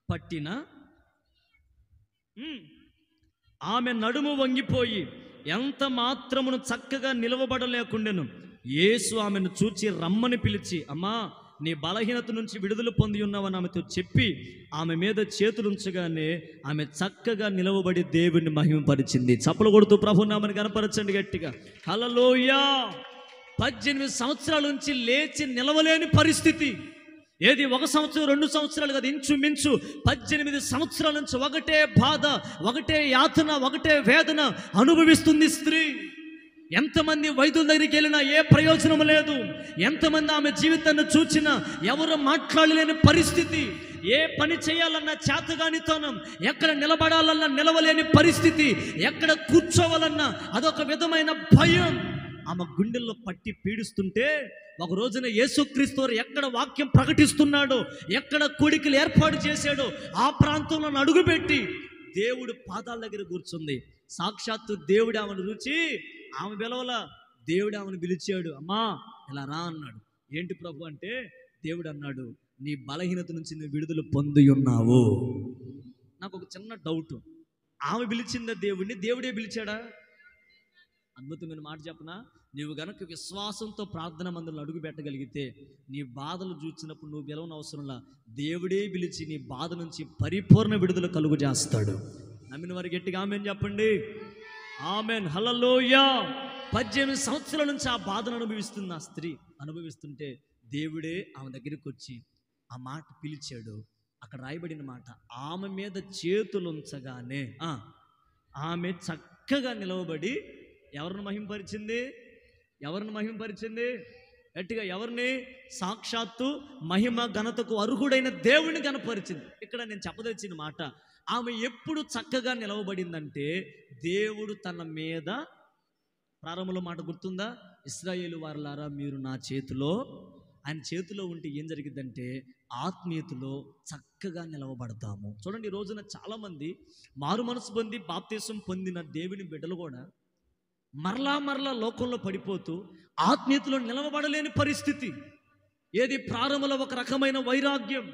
పట్టిన ఆమె నడుము వంగిపోయి ఎంత మాత్రమును చక్కగా నిలవబడలేకుండెను. యేసు ఆమెను చూచి రమ్మని పిలిచి, అమ్మా నీ బలహీనత నుంచి విడుదల పొంది ఉన్నావని ఆమెతో చెప్పి ఆమె మీద చేతులుంచగానే ఆమె చక్కగా నిలవబడి దేవుని మహిమపరిచింది. చప్పలు కొడుతూ ప్రభునామని కనపరచండి గట్టిగా. హల్లెలూయా. 18 సంవత్సరాల నుంచి లేచి నిలవలేని పరిస్థితి. ఏది 1 సంవత్సరం 2 సంవత్సరాలు కదా, ఇంచుమించు 18 సంవత్సరాల నుంచి ఒకటే బాధ, ఒకటే యాతన, ఒకటే వేదన అనుభవిస్తుంది స్త్రీ. ఎంతమంది వైద్యుల దగ్గరికి వెళ్ళినా ఏ ప్రయోజనం లేదు. ఎంతమంది ఆమె జీవితాన్ని చూచినా ఎవరు మాట్లాడలేని పరిస్థితి. ఏ పని చేయాలన్నా చేతగానితనం, ఎక్కడ నిలబడాలన్నా నిలవలేని పరిస్థితి, ఎక్కడ కూర్చోవాలన్నా అదొక విధమైన భయం ఆమె గుండెల్లో పట్టి పీడిస్తుంటే ఒక రోజున యేసుక్రీస్తు ఎక్కడ వాక్యం ప్రకటిస్తున్నాడో, ఎక్కడ కూడికలు ఏర్పాటు చేశాడో ఆ ప్రాంతంలో అడుగుపెట్టి దేవుడు పాదాల దగ్గర కూర్చుంది. సాక్షాత్తు దేవుడు ఆమెను రుచి ఆమె పిలవల, దేవుడు ఆమెను పిలిచాడు. అమ్మా ఇలా రా అన్నాడు. ఏంటి ప్రభు అంటే, దేవుడు అన్నాడు, నీ బలహీనత నుంచి నువ్వు విడుదల పొంది ఉన్నావు. నాకు ఒక చిన్న డౌట్, ఆమె పిలిచిందా దేవుడిని, దేవుడే పిలిచాడా? అద్భుతమైన మాట చెప్పనా? నువ్వు గనక విశ్వాసంతో ప్రార్థన మందిరంలో అడుగు పెట్టగలిగితే నీ బాధలు చూసినప్పుడు నువ్వు గెలవని అవసరంలా, దేవుడే పిలిచి నీ బాధ నుంచి పరిపూర్ణ విడుదల కలుగు చేస్తాడు. నమ్మిన వారికి గట్టిగా ఆమెన్ చెప్పండి. ఆమెన్. హల్లెలూయా. 18 సంవత్సరాల నుంచి ఆ బాధను అనుభవిస్తుంది ఆ స్త్రీ. అనుభవిస్తుంటే దేవుడే ఆమె దగ్గరికి వచ్చి ఆ మాట పిలిచాడు. అక్కడ రాయబడిన మాట, ఆమె మీద చేతులుంచగానే ఆమె చక్కగా నిలవబడి ఎవరిని మహింపరిచింది? ఎవరిని మహింపరిచింది? గట్టిగా ఎవరిని? సాక్షాత్తు మహిమ ఘనతకు అర్హుడైన దేవుని కనపరిచింది. ఇక్కడ నేను చెప్పదలిచిన మాట, ఆమె ఎప్పుడు చక్కగా నిలవబడిందంటే దేవుడు తన మీద, ప్రారంభంలో మాట గుర్తుందా? ఇశ్రాయేలు వారలారా మీరు నా చేతిలో, ఆయన చేతిలో ఉంటే ఏం జరిగిద్దంటే ఆత్మీయతలో చక్కగా నిలవబడతాము. చూడండి, ఈ రోజున చాలామంది మారు మనసు పొంది బాప్తీసం పొందిన దేవుని బిడ్డలు కూడా మరలా లోకంలో పడిపోతూ ఆత్మీయతలో నిలవబడలేని పరిస్థితి. ఏది? ప్రారంభంలో ఒక రకమైన వైరాగ్యం,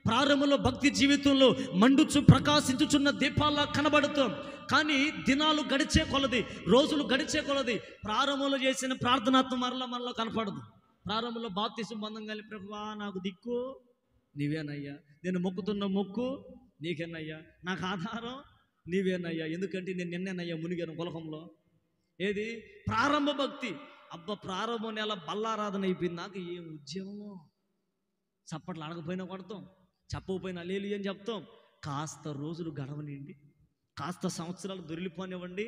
ప్రారంభంలో భక్తి జీవితంలో మండుచు ప్రకాశించుచున్న దీపాల్లా కనబడుతాం. కానీ దినాలు గడిచే కొలది, రోజులు గడిచే కొలది ప్రారంభంలో చేసిన ప్రార్థనాత్మ మరలా కనపడదు. ప్రారంభంలో బాప్తీసం పొందంగానే ప్రభువా నాకు దిక్కు నీవేనయ్యా, నేను మొక్కుతున్న మొక్కు నీకేనయ్యా, నాకు ఆధారం నీవేనయ్యా, ఎందుకంటే నేను నిన్నేనయ్యా మునిగాను కులకంలో. ఏది? ప్రారంభ భక్తి. అబ్బా ప్రారంభం నెల బల్లారాధన అయిపోయింది, నాకు ఏం ఉద్యమమో. చప్పట్లు అడగపోయినా కొడతాం, చెప్పకపోయినా లేలు అని చెప్తాం. కాస్త రోజులు గడవనివ్వండి, కాస్త సంవత్సరాలు దొరికిపోనివ్వండి,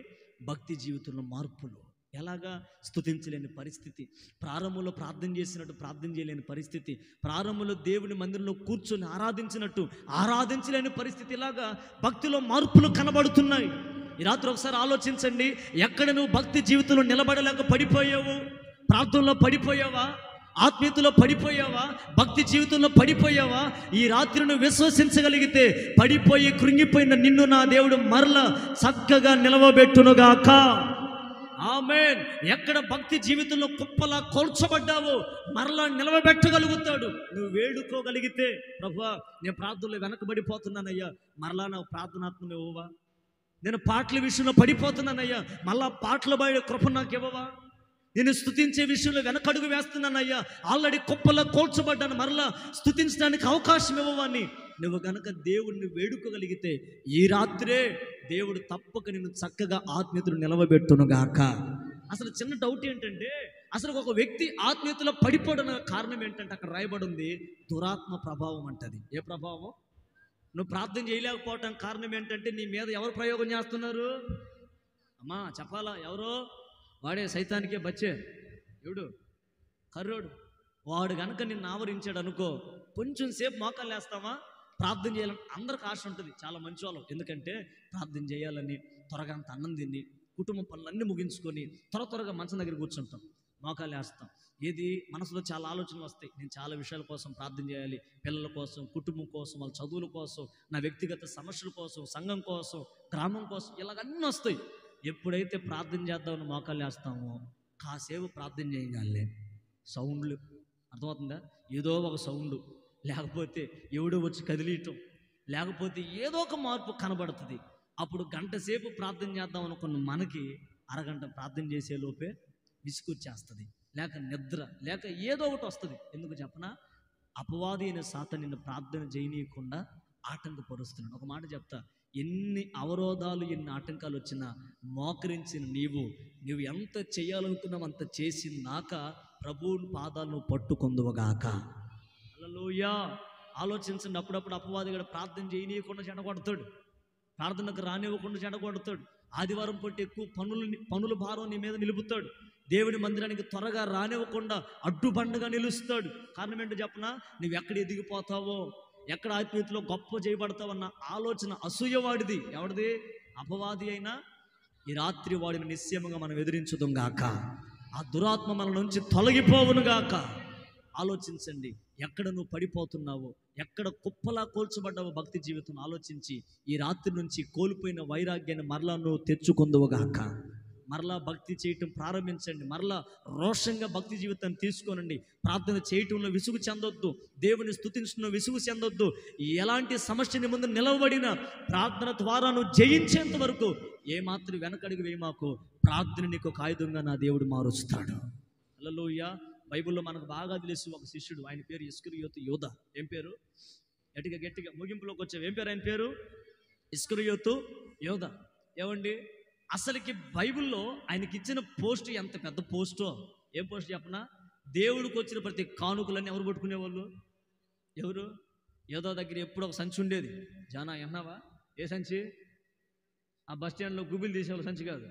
భక్తి జీవితంలో మార్పులు. ఎలాగా? స్తుతించలేని పరిస్థితి, ప్రారంభంలో ప్రార్థన చేసినట్టు ప్రార్థన చేయలేని పరిస్థితి, ప్రారంభంలో దేవుని మందిరంలో కూర్చొని ఆరాధించినట్టు ఆరాధించలేని పరిస్థితి. ఇలాగా భక్తిలో మార్పులు కనబడుతున్నాయి. ఈ రాత్రి ఒకసారి ఆలోచించండి. ఎక్కడ నువ్వు భక్తి జీవితంలో నిలబడలేక పడిపోయావు? ప్రార్థనలో పడిపోయావా? ఆత్మీయతలో పడిపోయావా? భక్తి జీవితంలో పడిపోయావా? ఈ రాత్రి నువ్వు విశ్వసించగలిగితే పడిపోయి కృంగిపోయిన నిన్ను నా దేవుడు మరలా చక్కగా నిలవబెట్టునుగాక. ఆమేన్. ఎక్కడ భక్తి జీవితంలో కుప్పలా కోల్చబడ్డావో మరలా నిలవబెట్టగలుగుతాడు నువ్వు వేడుకోగలిగితే. ప్రభువా, నేను ప్రార్థనలో వెనకబడిపోతున్నానయ్యా, మరలా నా ప్రార్థనాత్మను ఇవ్వవా? నేను పాటల విషయంలో పడిపోతున్నానయ్యా, మళ్ళా పాటల బయట కృప నాకు ఇవ్వవా? నేను స్తుతించే విషయంలో వెనకడుగు వేస్తున్నానయ్యా, ఆల్రెడీ కుప్పలా కోల్చబడ్డాను, మరలా స్తుతించడానికి అవకాశం ఇవ్వవని నువ్వు కనుక దేవుడిని వేడుకోగలిగితే ఈ రాత్రే దేవుడు తప్పక నిన్ను చక్కగా ఆత్మీయతను నిలవబెట్టునుగాక. అసలు చిన్న డౌట్ ఏంటంటే, అసలు ఒక వ్యక్తి ఆత్మీయతలో పడిపోవడం కారణం ఏంటంటే అక్కడ రాయబడి ఉంది దురాత్మ ప్రభావం అంటది. ఏ ప్రభావం? నువ్వు ప్రార్థన చేయలేకపోవటం కారణం ఏంటంటే నీ మీద ఎవరు ప్రయోగం చేస్తున్నారు? అమ్మా చెప్పాలా? ఎవరో వాడే సైతానికే బచ్చే, ఎవడు కర్రోడు, వాడు కనుక నిన్ను ఆవరించాడు అనుకో, కొంచెం సేపు మోకాలు వేస్తావా? ప్రార్థన చేయాలని అందరికి ఆశ ఉంటుంది, చాలా మంచి వాళ్ళు. ఎందుకంటే ప్రార్థన చేయాలని, త్వరగా అంత అన్నం తిని కుటుంబ పనులన్నీ ముగించుకొని త్వరగా మంచం దగ్గర కూర్చుంటాం, మోకాలు వేస్తాం. ఏది మనసులో చాలా ఆలోచనలు వస్తాయి. నేను చాలా విషయాల కోసం ప్రార్థన చేయాలి, పిల్లల కోసం, కుటుంబం కోసం, వాళ్ళ చదువుల కోసం, నా వ్యక్తిగత సమస్యల కోసం, సంఘం కోసం, గ్రామం కోసం, ఇలాగన్నీ వస్తాయి. ఎప్పుడైతే ప్రార్థన చేద్దామని మోకాలు వేస్తామో కాసేపు ప్రార్థన చేయగానే సౌండ్లు, అర్థమవుతుందా? ఏదో ఒక సౌండ్, లేకపోతే ఎవడో వచ్చి కదిలియటం, లేకపోతే ఏదో ఒక మార్పు కనబడుతుంది. అప్పుడు గంట సేపు ప్రార్థన చేద్దాం అనుకున్న మనకి అరగంట ప్రార్థన చేసే లోపే విసుకొచ్చేస్తుంది, లేక నిద్ర, లేక ఏదో ఒకటి వస్తుంది. ఎందుకు చెప్పనా? అపవాది అయిన సాతాను నిన్ను ప్రార్థన చేయనీయకుండా ఆటంకపరుస్తున్నాడు. ఒక మాట చెప్తా, ఎన్ని అవరోధాలు, ఎన్ని ఆటంకాలు వచ్చినా మోకరించిన నీవు ఎంత చేయాలనుకున్నావు అంత చేసినాక ప్రభువుని పాదాలను పట్టుకొందువగాక. హల్లెలూయా. ఆలోచించండి. అప్పుడప్పుడు అపవాది కూడా ప్రార్థన చేయనీయకుండా చెడగొడతాడు, ప్రార్థనకు రానివ్వకుండా చెడగొడతాడు. ఆదివారం పూట ఎక్కువ పనుల భారం నీ మీద నిలుపుతాడు. దేవుడి మందిరానికి త్వరగా రానివ్వకుండా అడ్డుబండగా నిలుస్తాడు. కారణం ఏంటో చెప్పనా? నువ్వు ఎక్కడ ఎదిగిపోతావో, ఎక్కడ ఆత్మీయతలో గొప్ప చేయబడతావన్న ఆలోచన అసూయవాడిది. ఎవడిది? అపవాది అయినా. ఈ రాత్రి వాడిని నిశ్చయముగా మనం ఎదిరించుదాం గాక. ఆ దురాత్మ మన నుంచి తొలగిపోవును గాక. ఆలోచించండి, ఎక్కడ నువ్వు పడిపోతున్నావో, ఎక్కడ కుప్పలా కోల్చబడ్డావో భక్తి జీవితం ఆలోచించి ఈ రాత్రి నుంచి కోల్పోయిన వైరాగ్యాన్ని మరలా నువ్వు తెచ్చుకుందువుగాక. మరలా భక్తి చేయటం ప్రారంభించండి. మరలా రోషంగా భక్తి జీవితాన్ని తీసుకోనండి. ప్రార్థన చేయటంలో విసుగు చెందొద్దు, దేవుని స్తుతించడంలో విసుగు చెందొద్దు. ఎలాంటి సమస్యని ముందు నిలవబడిన ప్రార్థన ద్వారా నువ్వు జయించేంత వరకు ఏమాత్రం వెనకడుగు వేయమాకు. ప్రార్థన నీకు ఒక ఆయుధంగా నా దేవుడు మారుస్తాడు. హల్లెలూయా. బైబిల్లో మనకు బాగా తెలుసు ఒక శిష్యుడు, ఆయన పేరు ఇస్కరియోతు యోధ. ఏం పేరు? గట్టిగా ముగింపులోకి వచ్చావు. ఏం పేరు ఆయన పేరు? ఇస్కరియోతు యోధ. ఏమండి, అసలుకి బైబిల్లో ఆయనకి ఇచ్చిన పోస్ట్ ఎంత పెద్ద పోస్టో. ఏం పోస్ట్ చెప్పనా? దేవుడికి వచ్చిన ప్రతి కానుకలన్నీ ఎవరు పట్టుకునేవాళ్ళు? ఎవరు? యోధ దగ్గర ఎప్పుడు ఒక సంచి ఉండేది. జానా అన్నావా? ఏ సంచి? ఆ బస్ స్టాండ్లో గుబిలు తీసేవాళ్ళు సంచి కాదు.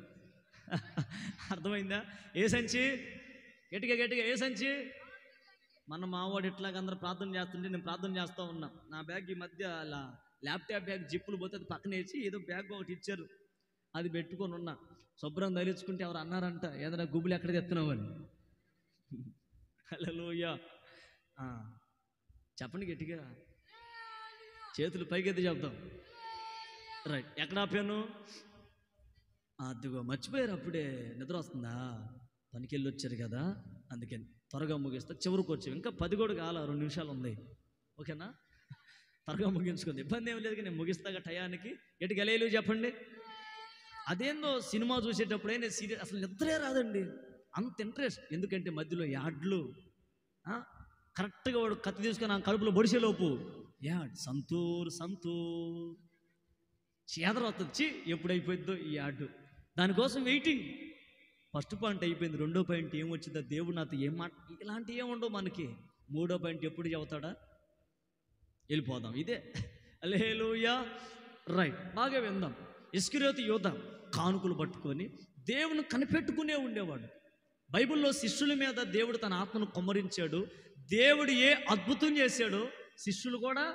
అర్థమైందా? ఏ సంచి? గట్టిగా ఏ సంచి? మన మావాడు ఇట్లాగ అందరూ ప్రార్థన చేస్తుంటే నేను ప్రార్థన చేస్తూ ఉన్నా. నా బ్యాగ్ ఈ మధ్య అలా ల్యాప్టాప్ బ్యాగ్ జిప్పులు పోతే అది పక్కన వేసి ఏదో బ్యాగ్ ఒకటి ఇచ్చారు, అది పెట్టుకొని ఉన్నా. శుభ్రం తగిలించుకుంటే ఎవరు అన్నారంట, ఏదైనా గుబులు ఎక్కడ తెస్తున్నావు అని. హల్లెలూయా. చెప్పండి గట్టిగా, చేతులు పైకెత్తి చెప్తాం. రైట్. ఎక్కడ ఆపాను? అదిగో మర్చిపోయారు. అప్పుడే నిద్ర వస్తుందా? పనికి వెళ్ళి వచ్చారు కదా, అందుకని త్వరగా ముగిస్తా. చివరికి వచ్చావు, ఇంకా 10 కూడా కాల, 2 నిమిషాలు ఉంది. ఓకేనా? త్వరగా ముగించుకుంది, ఇబ్బంది ఏం లేదు. నేను ముగిస్తాగా టయానికి. గట్టిగా హల్లెలూయా చెప్పండి. అదేందో సినిమా చూసేటప్పుడే నేను సీరియస్, అసలు నిద్రే రాదండి, అంత ఇంట్రెస్ట్. ఎందుకంటే మధ్యలో యాడ్లు, కరెక్ట్గా వాడు కత్తి తీసుకొని ఆ కడుపులో బొడిసేలోపు యాడ్ సంతూర్ చేదర వస్తుంది. ఎప్పుడైపోయిద్దో ఈ యాడ్, దానికోసం వెయిటింగ్. ఫస్ట్ పాయింట్ అయిపోయింది. 2వ పాయింట్ ఏమొచ్చిందో, దేవుడు నాతో ఏం మాట, ఇలాంటివి ఏముండవు మనకి. 3వ పాయింట్ ఎప్పుడు చెబుతాడా? వెళ్ళిపోదాం. ఇదే. హల్లెలూయా. రైట్. బాగా విందాం. ఇస్కరియోతు యోధ కానుకలు పట్టుకొని దేవుని కనిపెట్టుకునే ఉండేవాడు. బైబిల్లో శిష్యుల మీద దేవుడు తన ఆత్మను కుమ్మరించాడు. దేవుడు ఏ అద్భుతం చేశాడో శిష్యులు కూడా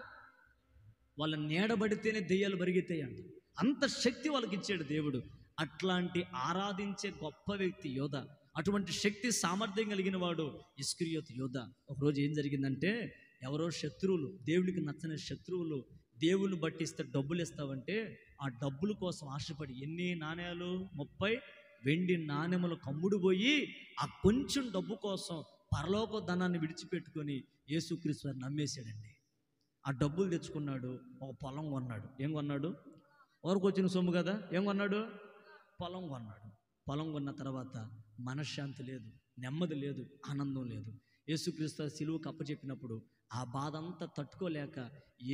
వాళ్ళ నీడబడితేనే దెయ్యాలు పరిగెత్తాయంట. అంత శక్తి వాళ్ళకి ఇచ్చాడు దేవుడు. అట్లాంటి ఆరాధించే గొప్ప వ్యక్తి యోధ, అటువంటి శక్తి సామర్థ్యం కలిగిన వాడు ఇస్కరియోతు యోధ. ఒకరోజు ఏం జరిగిందంటే, ఎవరో శత్రువులు, దేవునికి నచ్చని శత్రువులు దేవుని బట్టి ఇస్తే డబ్బులు ఇస్తావంటే ఆ డబ్బుల కోసం ఆశపడి ఎన్ని నాణ్యాలు 30 వెండి నాణ్యములు కమ్ముడు పోయి ఆ కొంచెం డబ్బు కోసం పరలోక ధనాన్ని విడిచిపెట్టుకొని యేసుక్రీస్తు వారిని నమ్మేశాడండి. ఆ డబ్బులు తెచ్చుకున్నాడు, ఒక పొలం కొన్నాడు. ఏం కొన్నాడు? వరకు వచ్చిన సొమ్ము కదా, ఏం కొన్నాడు? పొలం కొన్నాడు. పొలం కొన్న తర్వాత మనశ్శాంతి లేదు, నెమ్మది లేదు, ఆనందం లేదు. యేసుక్రీస్తు సిలువకు అప్పచెప్పినప్పుడు ఆ బాధ అంతా తట్టుకోలేక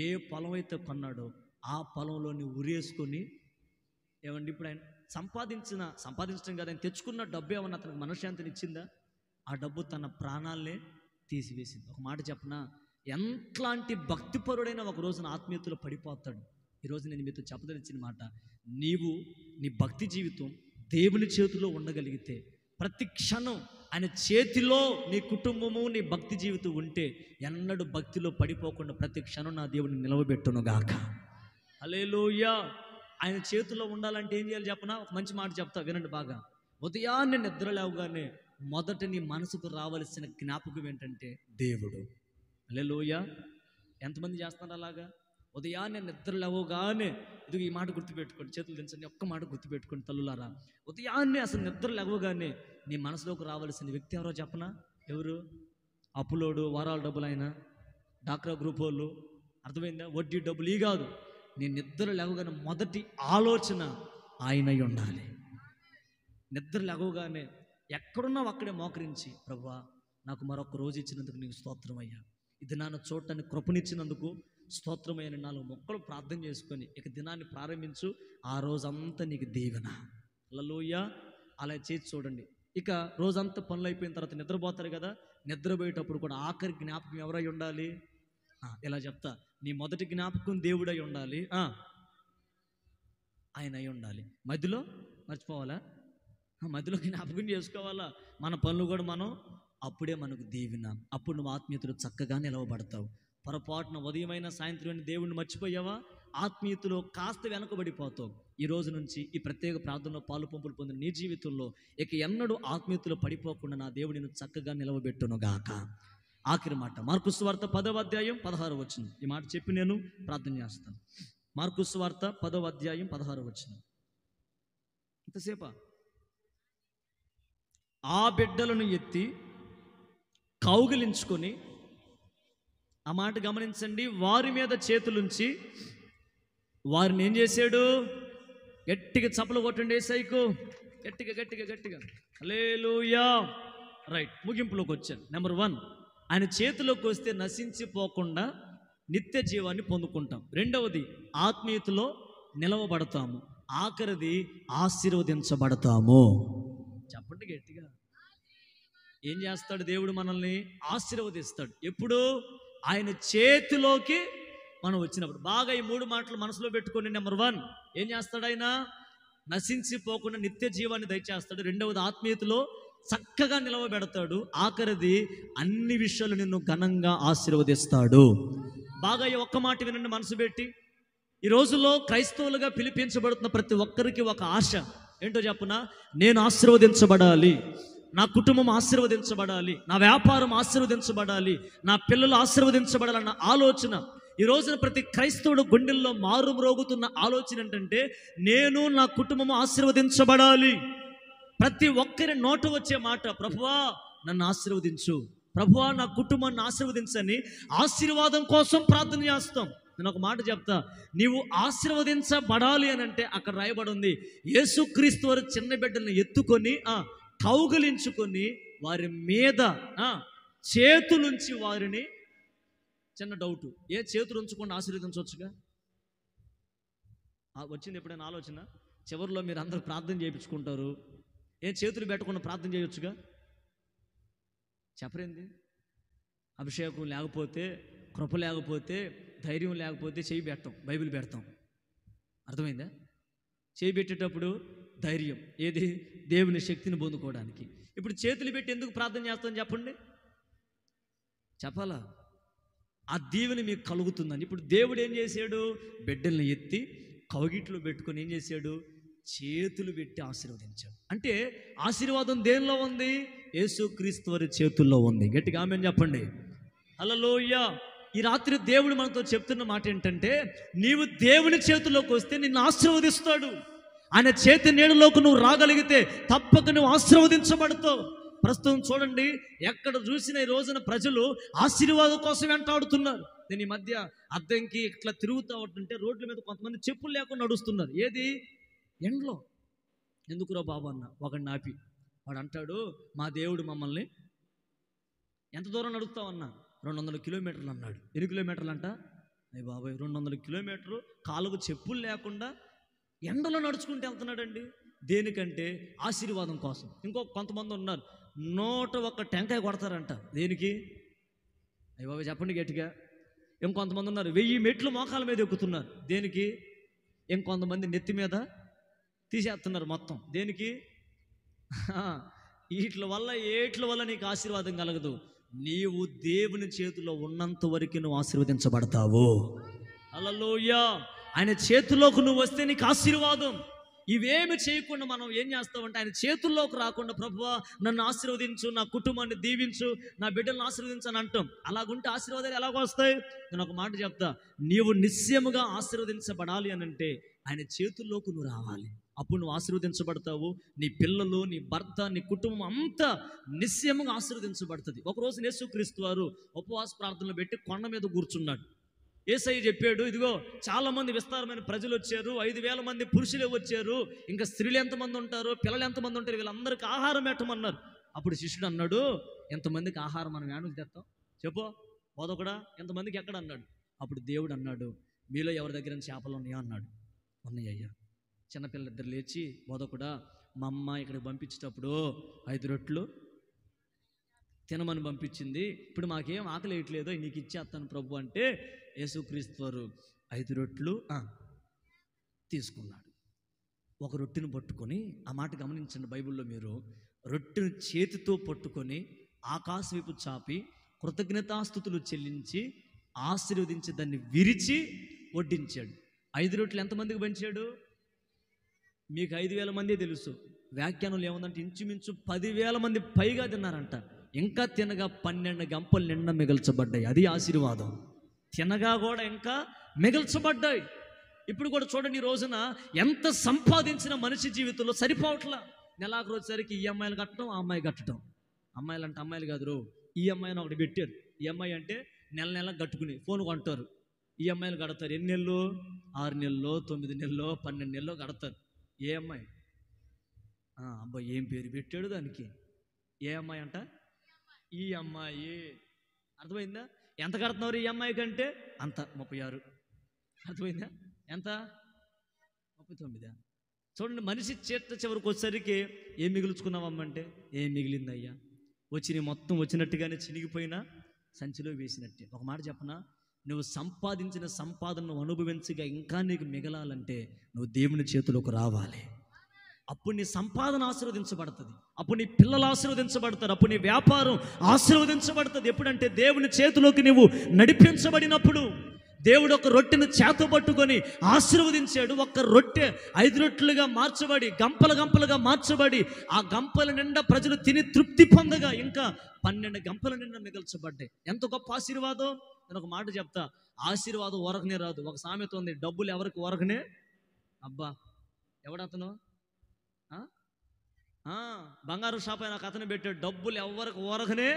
ఏ పొలం అయితే కొన్నాడో ఆ పొలంలోని ఉరేసుకొని, ఏమండి ఇప్పుడు ఆయన సంపాదించడం కదా, ఆయన తెచ్చుకున్న డబ్బు ఏమన్నా అతనికి మనశ్శాంతిని ఇచ్చిందా? ఆ డబ్బు తన ప్రాణాలనే తీసివేసింది. ఒక మాట చెప్పనా, ఎంతలాంటి భక్తిపరుడైన ఒక రోజున ఆత్మీయతలో పడిపోతాడు. ఈరోజు నేను మీతో చెప్పదలిచిన మాట, నీవు నీ భక్తి జీవితం దేవుని చేతిలో ఉండగలిగితే, ప్రతి క్షణం ఆయన చేతిలో నీ కుటుంబము నీ భక్తి జీవితం ఉంటే ఎన్నడూ భక్తిలో పడిపోకుండా ప్రతి క్షణం నా దేవుడిని నిలవబెట్టును గాక. హల్లెలూయా. ఆయన చేతిలో ఉండాలంటే ఏం చేయాలి చెప్పనా? ఒక మంచి మాట చెప్తా, వినండి బాగా. ఉదయాన్నే నిద్ర లేవగానే మొదట నీ మనసుకు రావలసిన జ్ఞాపకం ఏంటంటే దేవుడు. హల్లెలూయా. ఎంతమంది చేస్తున్నారు అలాగా? ఉదయాన్నే నిద్ర లేవగానే, ఇది ఈ మాట గుర్తుపెట్టుకోండి, చేతులు దించండి, ఒక్క మాట గుర్తుపెట్టుకోండి తల్లులారా. ఉదయాన్నే అసలు నిద్ర లేవగానే నీ మనసులోకి రావాల్సిన వ్యక్తి ఎవరో చెప్పనా? ఎవరు? అప్పులోడు, వారాల డబ్బులు అయినా, డాక్రా గ్రూప్ వాళ్ళు, అర్థమైందా? వడ్డీ డబ్బులు ఈ కాదు. నీ నిద్ర లేవగానే మొదటి ఆలోచన ఆయనై ఉండాలి. నిద్ర లేవగానే ఎక్కడున్నావు అక్కడే మోకరించి, ప్రభువా నాకు మరొక రోజు ఇచ్చినందుకు నీకు స్తోత్రం అయ్యా, ఇది నాన్న చూడటానికి కృపనిచ్చినందుకు స్తోత్రమైన 4 మొక్కలు ప్రార్థన చేసుకొని ఇక దినాన్ని ప్రారంభించు. ఆ రోజంతా నీకు దీవెన. హల్లెలూయా. అలా చేసి చూడండి. ఇక రోజంతా పనులు అయిపోయిన తర్వాత నిద్రపోతారు కదా, నిద్రపోయేటప్పుడు కూడా ఆఖరి జ్ఞాపకం ఎవరై ఉండాలి? ఇలా చెప్తా, నీ మొదటి జ్ఞాపకం దేవుడై ఉండాలి, ఆయన అయి ఉండాలి. మధ్యలో మర్చిపోవాలా? మధ్యలో జ్ఞాపకం చేసుకోవాలా. మన పనులు కూడా మనం, అప్పుడే మనకు దీవెన. అప్పుడు నువ్వు ఆత్మీయతలో చక్కగా నిలవబడతావు. పొరపాటున ఉదయమైన సాయంత్రం దేవుణ్ణి మర్చిపోయావా, ఆత్మీయతలో కాస్త వెనకబడిపోతావు. ఈ రోజు నుంచి ఈ ప్రత్యేక ప్రార్థనలో పాలు పంపులు పొందిన నీ జీవితంలో ఇక ఎన్నడూ ఆత్మీయతలో పడిపోకుండా నా దేవుడిని చక్కగా నిలవబెట్టును గాక. ఆఖరి మాట, మార్కు సువార్త 10వ అధ్యాయం 16వ వచనం. ఈ మాట చెప్పి నేను ప్రార్థన చేస్తాను. మార్కు సువార్త 10వ అధ్యాయం 16వ వచనం. ఇంతసేపా? ఆ బిడ్డలను ఎత్తి కౌగిలించుకొని, ఆ మాట గమనించండి, వారి మీద చేతులుంచి వారిని ఏం చేశాడు? గట్టిగా చప్పలు కొట్టండి యేసయ్యకు, గట్టిగా గట్టిగా గట్టిగా. హల్లెలూయా. రైట్, ముగింపులోకి వచ్చాను. నెంబర్ 1, ఆయన చేతిలోకి వస్తే నశించిపోకుండా నిత్య జీవాన్ని పొందుకుంటాం. రెండవది, ఆత్మీయతలో నిలవబడతాము. ఆఖరిది, ఆశీర్వదించబడతాము. చెప్పండి గట్టిగా. ఏం చేస్తాడు దేవుడు? మనల్ని ఆశీర్వదిస్తాడు. ఎప్పుడు? ఆయన చేతిలోకి మనం వచ్చినప్పుడు. బాగా ఈ 3 మాటలు మనసులో పెట్టుకొని, నెంబర్ 1 ఏం చేస్తాడు? ఆయన నశించిపోకుండా నిత్య జీవాన్ని దయచేస్తాడు. రెండవది, ఆత్మీయతలో చక్కగా నిలవబెడతాడు. ఆఖరిది, అన్ని విషయాలు నిన్ను ఘనంగా ఆశీర్వదిస్తాడు. బాగా ఈ ఒక్క మాట వినండి మనసు పెట్టి. ఈ రోజుల్లో క్రైస్తవులుగా పిలిపించబడుతున్న ప్రతి ఒక్కరికి ఒక ఆశ ఏంటో చెప్పునా? నేను ఆశీర్వదించబడాలి, నా కుటుంబం ఆశీర్వదించబడాలి, నా వ్యాపారం ఆశీర్వదించబడాలి, నా పిల్లలు ఆశీర్వదించబడాలన్న ఆలోచన ఈ రోజున ప్రతి క్రైస్తవుడు గుండెల్లో మారుమ్రోగుతున్న ఆలోచన ఏంటంటే, నేను నా కుటుంబం ఆశీర్వదించబడాలి. ప్రతి ఒక్కరి నోట వచ్చే మాట, ప్రభువా నన్ను ఆశీర్వదించు, ప్రభువా నా కుటుంబాన్ని ఆశీర్వదించని ఆశీర్వాదం కోసం ప్రార్థన చేస్తాం. నేను ఒక మాట చెప్తా, నీవు ఆశీర్వదించబడాలి అని అంటే అక్కడ రాయబడి ఉంది, యేసుక్రీస్తు వారు చిన్న బిడ్డలను ఎత్తుకొని కౌగిలించుకొని వారి మీద చేతులుంచి వారిని, చిన్న డౌటు, చేతులు ఉంచకుండా ఆశీర్వదించవచ్చుగా? వచ్చింది ఎప్పుడైనా ఆలోచన? చివరిలో మీరు అందరూ ప్రార్థన చేయించుకుంటారు, చేతులు పెట్టకుండా ప్రార్థన చేయొచ్చుగా? చెప్పరేంది? అభిషేకం లేకపోతే, కృప లేకపోతే, ధైర్యం లేకపోతే చేయి పెట్టాం, బైబిల్ పెడతాం. అర్థమైందా? చేయి పెట్టేటప్పుడు ధైర్యం ఏది? దేవుని శక్తిని పొందుకోవడానికి. ఇప్పుడు చేతులు పెట్టి ఎందుకు ప్రార్థన చేస్తాం చెప్పండి? చెప్పాలా? ఆ దీవెన మీకు కలుగుతుందని. ఇప్పుడు దేవుడు ఏం చేశాడు? బిడ్డల్ని ఎత్తి కవగిట్లో పెట్టుకొని ఏం చేశాడు? చేతులు పెట్టి ఆశీర్వదించాడు. అంటే ఆశీర్వాదం దేనిలో ఉంది? యేసుక్రీస్తు వారి చేతుల్లో ఉంది. గట్టిగా ఆమేన్ చెప్పండి. హల్లెలూయా. ఈ రాత్రి దేవుడు మనతో చెప్తున్న మాట ఏంటంటే, నీవు దేవుని చేతుల్లోకి వస్తే నిన్ను ఆశీర్వదిస్తాడు. ఆయన చేతి నీడలోకి నువ్వు రాగలిగితే తప్పక నువ్వు ఆశీర్వదించబడతావు. ప్రస్తుతం చూడండి, ఎక్కడ చూసిన ఈ రోజున ప్రజలు ఆశీర్వాదం కోసం వెంటాడుతున్నారు. నేను ఈ మధ్య అద్దంకి ఇట్లా తిరుగుతూ ఉంటుంటే రోడ్ల మీద కొంతమంది చెప్పులు లేకుండా నడుస్తున్నారు. ఏది? ఎండలో. ఎందుకురా బాబు అన్న ఒకడిని ఆపి. వాడు అంటాడు, మా దేవుడు మమ్మల్ని ఎంత దూరం నడుస్తామన్నా? 200 కిలోమీటర్లు అన్నాడు. ఎన్ని కిలోమీటర్లు అంట? అయ్య బాబాయ్, 200 కిలోమీటర్లు కాలుకు చెప్పులు లేకుండా ఎండలో నడుచుకుంటూ వెళ్తున్నాడండి. దేనికంటే? ఆశీర్వాదం కోసం. కొంతమంది ఉన్నారు, 101 టెంకాయ కొడతారంట. దేనికి? అయ్య బాబాయ్ చెప్పండి గట్టిగా. ఇంకొంతమంది ఉన్నారు 1000 మెట్లు మోకాల మీద ఎక్కుతున్నారు. దేనికి? ఇంకొంతమంది నెత్తి మీద తీసేస్తున్నారు మొత్తం. దేనికి? వీటి వల్ల నీకు ఆశీర్వాదం కలగదు. నీవు దేవుని చేతిలో ఉన్నంత వరకు నువ్వు ఆశీర్వదించబడతావు. హల్లెలూయా. ఆయన చేతిలోకి నువ్వు వస్తే నీకు ఆశీర్వాదం. ఇవేమి చేయకుండా మనం ఏం చేస్తామంటే, ఆయన చేతుల్లోకి రాకుండా ప్రభువా నన్ను ఆశీర్వదించు, నా కుటుంబాన్ని దీవించు, నా బిడ్డలను ఆశీర్వదించు అని అంటాం. అలాగుంటే ఆశీర్వాదాలు ఎలాగొస్తాయి? నేను ఒక మాట చెప్తా. నీవు నిశ్చయముగా ఆశీర్వదించబడాలి అని అంటే ఆయన చేతుల్లోకి నువ్వు రావాలి. అప్పుడు నువ్వు ఆశీర్వదించబడతావు. నీ పిల్లలు, నీ భర్త, నీ కుటుంబం అంతా నిశ్చయముగా ఆశీర్వదించబడుతుంది. ఒకరోజు యేసుక్రీస్తు వారు ఉపవాస ప్రార్థనలు పెట్టి కొండ మీద కూర్చున్నాడు. యేసయ్య చెప్పాడు, ఇదిగో చాలామంది విస్తారమైన ప్రజలు వచ్చారు, 5000 మంది పురుషులే వచ్చారు, ఇంకా స్త్రీలు ఎంతమంది ఉంటారు, పిల్లలు ఎంతమంది ఉంటారు, వీళ్ళందరికీ ఆహారం పెట్టమన్నారు. అప్పుడు శిష్యుడు అన్నాడు, ఎంతమందికి ఆహారం మనం ఏడు తెస్తాం చెప్పు బోధకుడా, ఎంతమందికి ఎక్కడ అన్నాడు. అప్పుడు దేవుడు అన్నాడు, మీలో ఎవరి దగ్గర చేపలు ఉన్నాయా అన్నాడు. ఉన్నాయ్యా. చిన్నపిల్లలిద్దరు లేచి, బోధకుడా మా అమ్మ ఇక్కడికి పంపించేటప్పుడు 5 రొట్లు తినమని పంపించింది, ఇప్పుడు మాకేం ఆకలి వేయట్లేదో నీకు ఇచ్చేస్తాను ప్రభు అంటే, యేసుక్రీస్తు వారు 5 రొట్లు తీసుకున్నాడు. ఒక రొట్టెను పట్టుకొని, ఆ మాట గమనించండి బైబిల్లో మీరు, రొట్టెను చేతితో పట్టుకొని ఆకాశం వైపు చాపి కృతజ్ఞతాస్తుతులు చెల్లించి ఆశీర్వదించి దాన్ని విరిచి వడ్డించాడు. 5 రొట్టెలు ఎంతమందికి పంచాడు? మీకు 5000 మందే తెలుసు. వ్యాఖ్యానంలో ఏముందంటే ఇంచుమించు 10,000 మంది పైగా తిన్నారంట. ఇంకా తినగా 12 గంపలు నిండా మిగల్చబడ్డాయి. అది ఆశీర్వాదం. తినగా కూడా ఇంకా మిగల్చబడ్డాయి. ఇప్పుడు కూడా చూడండి, ఈ రోజున ఎంత సంపాదించిన మనిషి జీవితంలో సరిపోవట్లా. నెలాఖరు వచ్చేసరికి ఈ అమ్మాయిలు కట్టడం, ఆ అమ్మాయి కట్టడం. అమ్మాయిలు అంటే అమ్మాయిలు కాదు, ఈ అమ్మాయిని ఒకటి పెట్టారు. ఈ అమ్మాయి అంటే నెల కట్టుకుని ఫోన్ కొంటారు. ఈ అమ్మాయిలు కడతారు ఎన్ని నెలలు? 6 నెలలు, 9 నెలలు, 12 నెలలు కడతారు. ఏ అమ్మాయి? అబ్బాయి ఏం పేరు పెట్టాడు దానికి? ఏ అమ్మాయి అంట? ఈ అమ్మాయి. అర్థమైందా? ఎంత కడుతున్నారు ఈ అమ్మాయి కంటే? అంత 36. అర్థమైందా? ఎంత? 39. చూడండి, మనిషి చేత చివరికి వచ్చేసరికి ఏం మిగుల్చుకున్నావమ్మంటే, ఏం మిగిలిందయ్యా? వచ్చి మొత్తం వచ్చినట్టుగానే చినిగిపోయినా సంచిలో వేసినట్టే. ఒక మాట చెప్పనా, నువ్వు సంపాదించిన సంపాదనను అనుభవించగా ఇంకా నీకు మిగలాలంటే నువ్వు దేవుని చేతిలోకి రావాలి. అప్పుడు నీ సంపాదన ఆశీర్వదించబడుతుంది, అప్పుడు నీ పిల్లలు ఆశీర్వదించబడతారు, అప్పుడు నీ వ్యాపారం ఆశీర్వదించబడుతుంది. ఎప్పుడంటే దేవుని చేతిలోకి నువ్వు నడిపించబడినప్పుడు. దేవుడు ఒక రొట్టెను చేత పట్టుకొని ఆశీర్వదించాడు. ఒక రొట్టె 5 రొట్టెలుగా మార్చబడి, గంపలుగా మార్చబడి, ఆ గంపల నిండా ప్రజలు తిని తృప్తి పొందగా ఇంకా 12 గంపల నిండా మిగల్చబడ్డాయి. ఎంత గొప్ప ఆశీర్వాదం! నేను ఒక మాట చెప్తా, ఆశీర్వాదం ఊరకనే రాదు. ఒక సామెత ఉంది, డబ్బులు ఎవరికి ఊరకనే. అబ్బా ఎవడతను? బంగారు షాప్ అయినా అతను పెట్టాడు, డబ్బులు ఎవరికి ఊరకనే.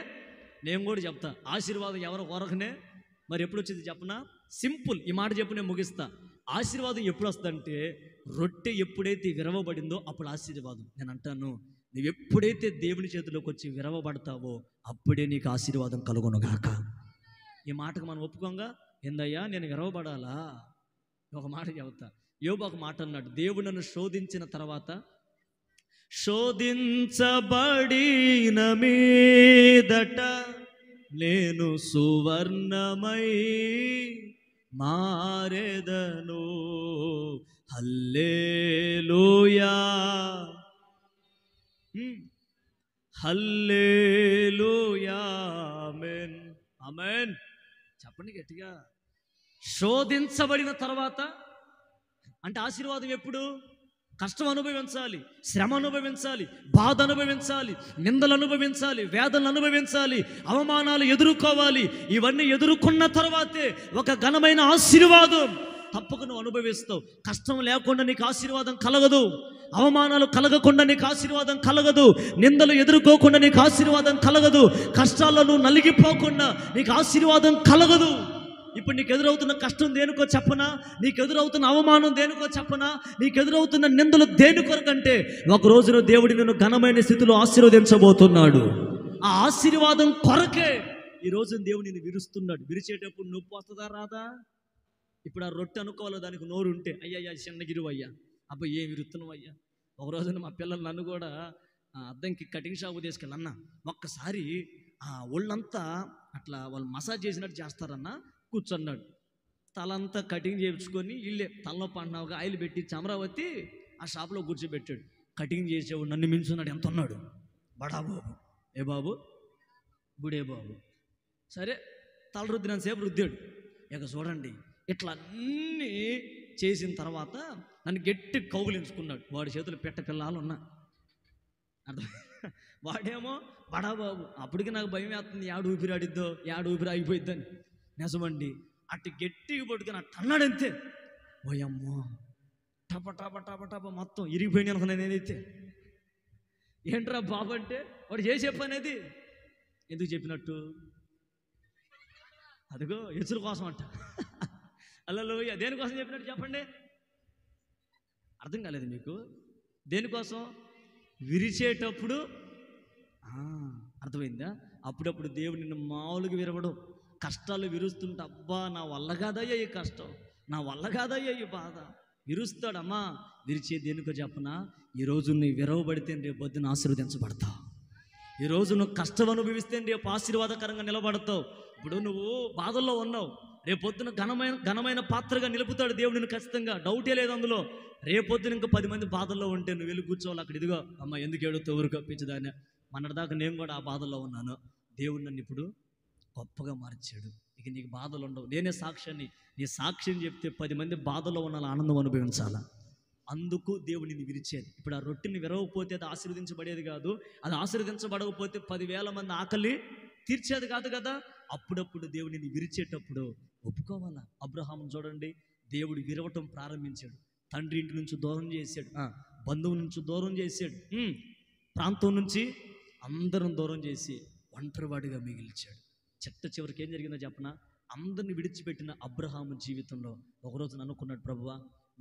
నేను కూడా చెప్తా, ఆశీర్వాదం ఎవరికి ఊరకనే. మరి ఎప్పుడు వచ్చింది చెప్పనా? సింపుల్, ఈ మాట చెప్పు నేను ముగిస్తా. ఆశీర్వాదం ఎప్పుడు వస్తుందంటే, రొట్టె ఎప్పుడైతే విరవబడిందో అప్పుడు ఆశీర్వాదం. నేను అంటాను, నువ్వు ఎప్పుడైతే దేవుని చేతిలోకి వచ్చి విరవబడతావో అప్పుడే నీకు ఆశీర్వాదం కలుగునుగాక. ఈ మాటకు మనం ఒప్పుకోంగా, ఏందయ్యా నేను విరవబడాలా? ఒక మాట చెబుతా. యోబు ఒక మాట అన్నాడు, దేవుడు నన్ను శోధించిన తర్వాత, శోధించబడిన మీదట నేను సువర్ణమై మారెదను. హల్లెలూయా, హల్లెలూయా, ఆమేన్, ఆమేన్. చెప్పండి గట్టిగా. శోధించబడిన తర్వాత అంటే ఆశీర్వాదం ఎప్పుడు? కష్టం అనుభవించాలి, శ్రమ అనుభవించాలి, బాధ అనుభవించాలి, నిందలు అనుభవించాలి, వేదనలు అనుభవించాలి, అవమానాలు ఎదుర్కోవాలి. ఇవన్నీ ఎదుర్కొన్న తర్వాతే ఒక ఘనమైన ఆశీర్వాదం తప్పక నువ్వు అనుభవిస్తావు. కష్టం లేకుండా నీకు ఆశీర్వాదం కలగదు, అవమానాలు కలగకుండా నీకు ఆశీర్వాదం కలగదు, నిందలు ఎదుర్కోకుండా నీకు ఆశీర్వాదం కలగదు, కష్టాల్లో నువ్వు నలిగిపోకుండా నీకు ఆశీర్వాదం కలగదు. ఇప్పుడు నీకు ఎదురవుతున్న కష్టం దేనికో చెప్పనా? నీకు ఎదురవుతున్న అవమానం దేనికో చెప్పనా? నీకు ఎదురవుతున్న నిందలు దేని కొరకంటే ఒక రోజున దేవుడు నిన్ను ఘనమైన స్థితిలో ఆశీర్వదించబోతున్నాడు. ఆ ఆశీర్వాదం కొరకే ఈరోజు దేవుడు నిన్ను విరుస్తున్నాడు. విరిచేటప్పుడు నొప్పి వస్తుందా రాదా? ఇప్పుడు ఆ రొట్టె అనుకోవాలి, దానికి నోరు ఉంటే అయ్యయ్యా చిన్నగిరువు అయ్యా, అబ్బా ఏం విరుతున్నావు అయ్యా. ఒక రోజున మా పిల్లలు నన్ను కూడా అద్దంకి కటింగ్ షాపు తీసుకెళ్ళి, అన్న ఒక్కసారి ఆ ఒళ్ళంతా అట్లా వాళ్ళు మసాజ్ చేసినట్టు చేస్తారన్న, కూర్చున్నాడు. తలంతా కటింగ్ చేయించుకొని ఇల్లే తలనొప్పి అంటున్నావుగా ఆయిల్ పెట్టి అమరావతి ఆ షాప్లో కూర్చోబెట్టాడు. కటింగ్ చేసేవాడు నన్ను మించున్నాడు. ఎంత ఉన్నాడు? బడా బాబు. ఏ బాబు? బుడే బాబు. సరే తల రుద్దినంతసేపు రుద్దాడు. ఇక చూడండి, ఇట్లా అన్నీ చేసిన తర్వాత నన్ను గట్టి కౌగులించుకున్నాడు. వాడి చేతులు పెట్ట పిల్లలు ఉన్నా అర్థం. వాడేమో బడాబాబు. అప్పటికి నాకు భయం వేస్తుంది, యాడు ఊపిరి ఆడిద్దో, యాడు ఊపిరి ఆగిపోయిద్దని. నిజమండి, అటు గట్టిగా పట్టుకుని అట్టు అన్నాడంతే. ఓయమ్మో, టప టప టప టప మొత్తం ఇరిగిపోయింది అనుకున్నా నేనైతే. ఏంట్రా బాబు అంటే వాడు చేసే పని అది. ఎందుకు చెప్పినట్టు? అదిగో ఎసురు కోసం అంట. అల్లలు దేనికోసం చెప్పినట్టు చెప్పండి? అర్థం కాలేదు మీకు? దేనికోసం? విరిచేటప్పుడు అర్థమైందా? అప్పుడప్పుడు దేవుడు నిన్ను మామూలుగా విరవడం. కష్టాలు విరుస్తుంటే అబ్బా నా వల్ల కాదయ్యా ఈ కష్టం, నా వల్ల కాదయ్యా ఈ బాధ. విరుస్తాడమ్మా. విరిచే దేనికో చెప్పనా? ఈరోజు నువ్వు విరవబడితే రేపు పొద్దున ఆశీర్వదించబడతావు. ఈరోజు నువ్వు కష్టం అనుభవిస్తే రేపు ఆశీర్వాదకరంగా నిలబడతావు. ఇప్పుడు నువ్వు బాధల్లో ఉన్నావు, రేపొద్దున ఘనమైన పాత్రగా నిలుపుతాడు దేవుడు నిన్ను ఖచ్చితంగా, డౌటే లేదు అందులో. రేపొద్దున ఇంకా 10 మంది బాధల్లో ఉంటే నువ్వు వెళ్ళి కూర్చోవాలి అక్కడ. ఇదిగో అమ్మ ఎందుకు ఏడుతో ఊరుకో పిచ్చిదాన్ని, మొన్నటిదాకా నేను కూడా ఆ బాధల్లో ఉన్నాను, దేవుడు నన్ను ఇప్పుడు గొప్పగా మార్చాడు, ఇక నీకు బాధలు ఉండవు. నేనే సాక్ష్యాన్ని, నీ సాక్ష్యం చెప్తే 10 మంది బాధల్లో ఉన్న ఆనందం అనుభవించాలా. అందుకు దేవుడు నిన్ను విరిచేది. ఇప్పుడు ఆ రొట్టెని విరవకపోతే అది ఆశీర్వదించబడేది కాదు, అది ఆశీర్వదించబడకపోతే 10,000 మంది ఆకలి తీర్చేది కాదు కదా. అప్పుడప్పుడు దేవుడు నిన్ను విరిచేటప్పుడు ఒప్పుకోవాలా. అబ్రహామును చూడండి, దేవుడు విరవటం ప్రారంభించాడు. తండ్రి ఇంటి నుంచి దూరం చేశాడు, బంధువు నుంచి దూరం చేశాడు, ప్రాంతం నుంచి అందరం దూరం చేసి ఒంటరివాడిగా మిగిల్చాడు. చివరికి ఏం జరిగిందో చెప్పనా? అందరిని విడిచిపెట్టిన అబ్రహాము జీవితంలో ఒకరోజు అనుకున్నాడు, ప్రభువా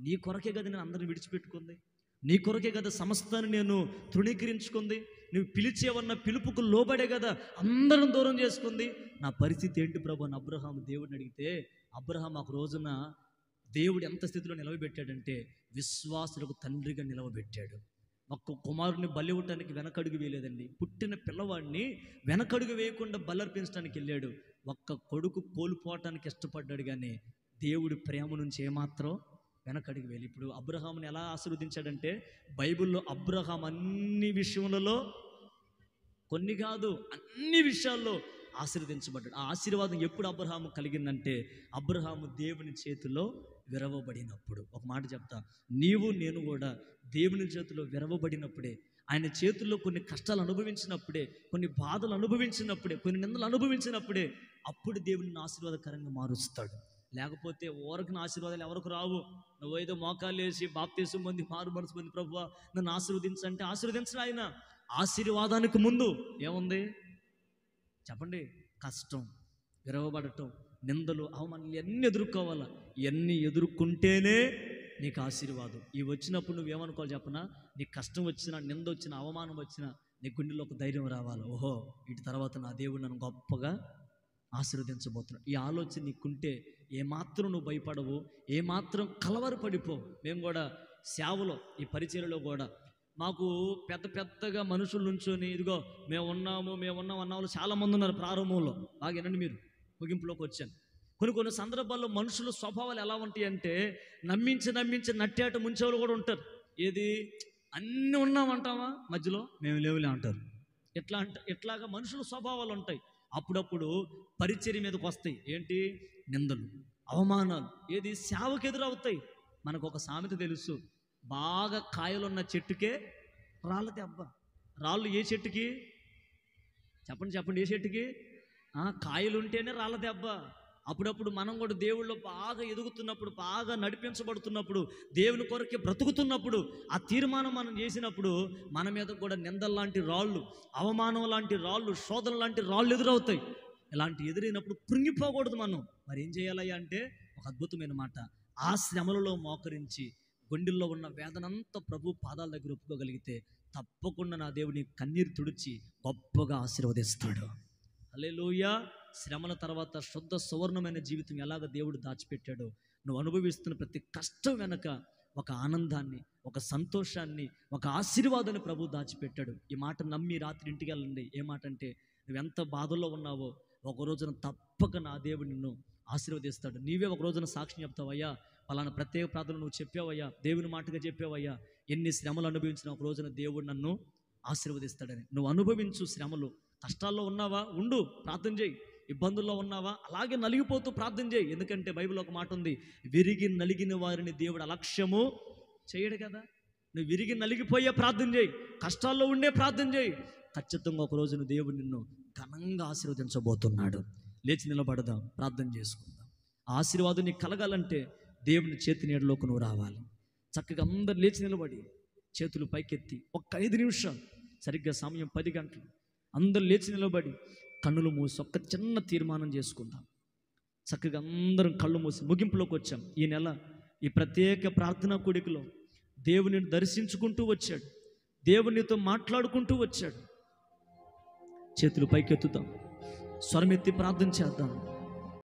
నీ కొరకే కదా నేను అందరిని విడిచిపెట్టుకుంది, నీ కొరకే కదా సమస్తాన్ని నేను తృణీకరించుకుంది, నువ్వు పిలిచేవన్న పిలుపుకు లోబడే కదా అందరం దూరం చేసుకుంది, నా పరిస్థితి ఏంటి ప్రభు అని అబ్రహాము దేవుడిని అడిగితే, అబ్రహాం ఒక రోజున దేవుడు ఎంత స్థితిలో నిలవబెట్టాడంటే విశ్వాసులకు తండ్రిగా నిలవబెట్టాడు. ఒక్క కుమారుని బలి ఇవ్వటానికి వెనకడుగు వేయలేదండి. పుట్టిన పిల్లవాడిని వెనకడుగు వేయకుండా బలర్పించడానికి వెళ్ళాడు. ఒక్క కొడుకు కోల్పోవటానికి ఇష్టపడ్డాడు, కానీ దేవుడి ప్రేమ నుంచి ఏమాత్రం వెనకడుగు వేయలేదు. ఇప్పుడు అబ్రహాముని ఎలా ఆశీర్వదించాడంటే, బైబిల్లో అబ్రహాం అన్ని విషయములలో, కొన్ని కాదు అన్ని విషయాల్లో ఆశీర్వదించబడ్డాడు. ఆ ఆశీర్వాదం ఎప్పుడు అబ్రహాము కలిగిందంటే, అబ్రహాము దేవుని చేతిలో విరవబడినప్పుడు. ఒక మాట చెప్తా, నీవు నేను కూడా దేవుని చేతిలో విరవబడినప్పుడే, ఆయన చేతుల్లో కొన్ని కష్టాలు అనుభవించినప్పుడే, కొన్ని బాధలు అనుభవించినప్పుడే, కొన్ని నిందలు అనుభవించినప్పుడే అప్పుడు దేవుని ఆశీర్వాదకరంగా మారుస్తాడు. లేకపోతే ఊరకున్న ఆశీర్వాదాలు ఎవరికి రావు. నువ్వు ఏదో మోకాలు వేసి బాప్తీసం పొంది మారు మనసు పొంది ప్రభువా నన్ను ఆశీర్వదించంటే ఆశీర్వదించడు ఆయన. ఆశీర్వాదానికి ముందు ఏముంది చెప్పండి? కష్టం, విరవబడటం, నిందలు, అవమానాలు ఇవన్నీ ఎదుర్కోవాలా. ఇవన్నీ ఎదుర్కొంటేనే నీకు ఆశీర్వాదం. ఇవి వచ్చినప్పుడు నువ్వేమనుకోవాలి చెప్పనా? నీకు కష్టం వచ్చినా, నింద వచ్చినా, అవమానం వచ్చినా నీ గుండెలో ఒక ధైర్యం రావాలి. ఓహో వీటి తర్వాత నా దేవుడు నన్ను గొప్పగా ఆశీర్వదించబోతున్నాడు. ఈ ఆలోచన నీకుంటే ఏమాత్రం నువ్వు భయపడవు, ఏమాత్రం కలవరపడిపోవు. మేము కూడా సేవలో, ఈ పరిచర్యలో కూడా మాకు పెద్దగా మనుషుల నుంచొని ఇదిగో మేము ఉన్నాము అన్న వాళ్ళు చాలామంది ఉన్నారు ప్రారంభంలో. బాగా వినండి, మీరు ముగింపులోకి వచ్చాను. కొన్ని సందర్భాల్లో మనుషుల స్వభావాలు ఎలా ఉంటాయి అంటే, నమ్మించి నట్టేట ముంచేవాళ్ళు కూడా ఉంటారు. ఏది అన్నీ ఉన్నామంటావా, మధ్యలో మేము లేవులే అంటారు. ఇట్లాగా మనుషుల స్వభావాలు ఉంటాయి. అప్పుడప్పుడు పరిచర్య మీదకి వస్తాయి ఏంటి? నిందలు, అవమానాలు, ఏది సేవకు ఎదురవుతాయి. మనకు ఒక సామెత తెలుసు, బాగా కాయలున్న చెట్టుకే రాళ్ళ దెబ్బ. రాళ్ళు ఏ చెట్టుకి? చెప్పండి ఏ చెట్టుకి? కాయలు ఉంటేనే రాళ్ళ దెబ్బ. అప్పుడప్పుడు మనం కూడా దేవుళ్ళు బాగా ఎదుగుతున్నప్పుడు, బాగా నడిపించబడుతున్నప్పుడు, దేవుని కొరకే బ్రతుకుతున్నప్పుడు, ఆ తీర్మానం మనం చేసినప్పుడు మన మీద కూడా నిందల్లాంటి రాళ్ళు, అవమానం లాంటి రాళ్ళు, శోధన లాంటి రాళ్ళు ఎదురవుతాయి. ఇలాంటి ఎదురైనప్పుడు కృంగిపోకూడదు మనం. మరి ఏం చేయాలయ్యా అంటే, ఒక అద్భుతమైన మాట, ఆ శ్రమలలో మోకరించి గుండెల్లో ఉన్న వేదనంతా ప్రభు పాదాల దగ్గర ఒప్పుకోగలిగితే తప్పకుండా నా దేవుని కన్నీరు తుడిచి గొప్పగా ఆశీర్వదిస్తాడు. హల్లెలూయా. శ్రమల తర్వాత శుద్ధ సువర్ణమైన జీవితం ఎలాగ దేవుడు దాచిపెట్టాడో, నువ్వు అనుభవిస్తున్న ప్రతి కష్టం వెనక ఒక ఆనందాన్ని, ఒక సంతోషాన్ని, ఒక ఆశీర్వాదాన్ని ప్రభు దాచిపెట్టాడు. ఈ మాట నమ్మి రాత్రి ఇంటికి వెళ్ళండి. ఏ మాట అంటే, నువ్వెంత బాధల్లో ఉన్నావో ఒక రోజున తప్పక నా దేవుడు నిన్ను ఆశీర్వదిస్తాడు. నీవే ఒక రోజున సాక్ష్యం చెప్తావయ్యా, పలానా ప్రత్యేక ప్రార్థన నువ్వు చెప్పావయ్యా, దేవుని మాటగా చెప్పావయ్యా, ఎన్ని శ్రమలు అనుభవించిన ఒక రోజున దేవుడు నన్ను ఆశీర్వదిస్తాడని. నువ్వు అనుభవించు శ్రమలు. కష్టాల్లో ఉన్నావా? ఉండు, ప్రార్థన చేయి. ఇబ్బందుల్లో ఉన్నావా? అలాగే నలిగిపోతూ ప్రార్థన చేయి. ఎందుకంటే బైబిల్ ఒక మాట ఉంది, విరిగి నలిగిన వారిని దేవుడు అలక్ష్యము చేయడు కదా. నువ్వు విరిగి నలిగిపోయే ప్రార్థన చేయి, కష్టాల్లో ఉండే ప్రార్థన చేయి. ఖచ్చితంగా ఒక రోజున దేవుడు నిన్ను ఘనంగా ఆశీర్వదించబోతున్నాడు. లేచి నిలబడదాం, ప్రార్థన చేసుకుందాం. ఆశీర్వాదం నీకు కలగాలంటే దేవుని చేతి నీడలోకి నువ్వు రావాలి. చక్కగా అందరు లేచి నిలబడి చేతులు పైకెత్తి ఒక్క 5 నిమిషాలు, సరిగ్గా సమయం 10 గంటలు, అందరు లేచి నిలబడి కన్నులు మూసి ఒక్క చిన్న తీర్మానం చేసుకుందాం. చక్కగా అందరం కళ్ళు మూసి ముగింపులోకి వచ్చాం. ఈ నెల ఈ ప్రత్యేక ప్రార్థనా కూడికలో దేవుని దర్శించుకుంటూ వచ్చాడు, దేవునితో మాట్లాడుకుంటూ వచ్చాడు. చేతులు పైకెత్తుతాం, స్వరమెత్తి ప్రార్థన చేద్దాం.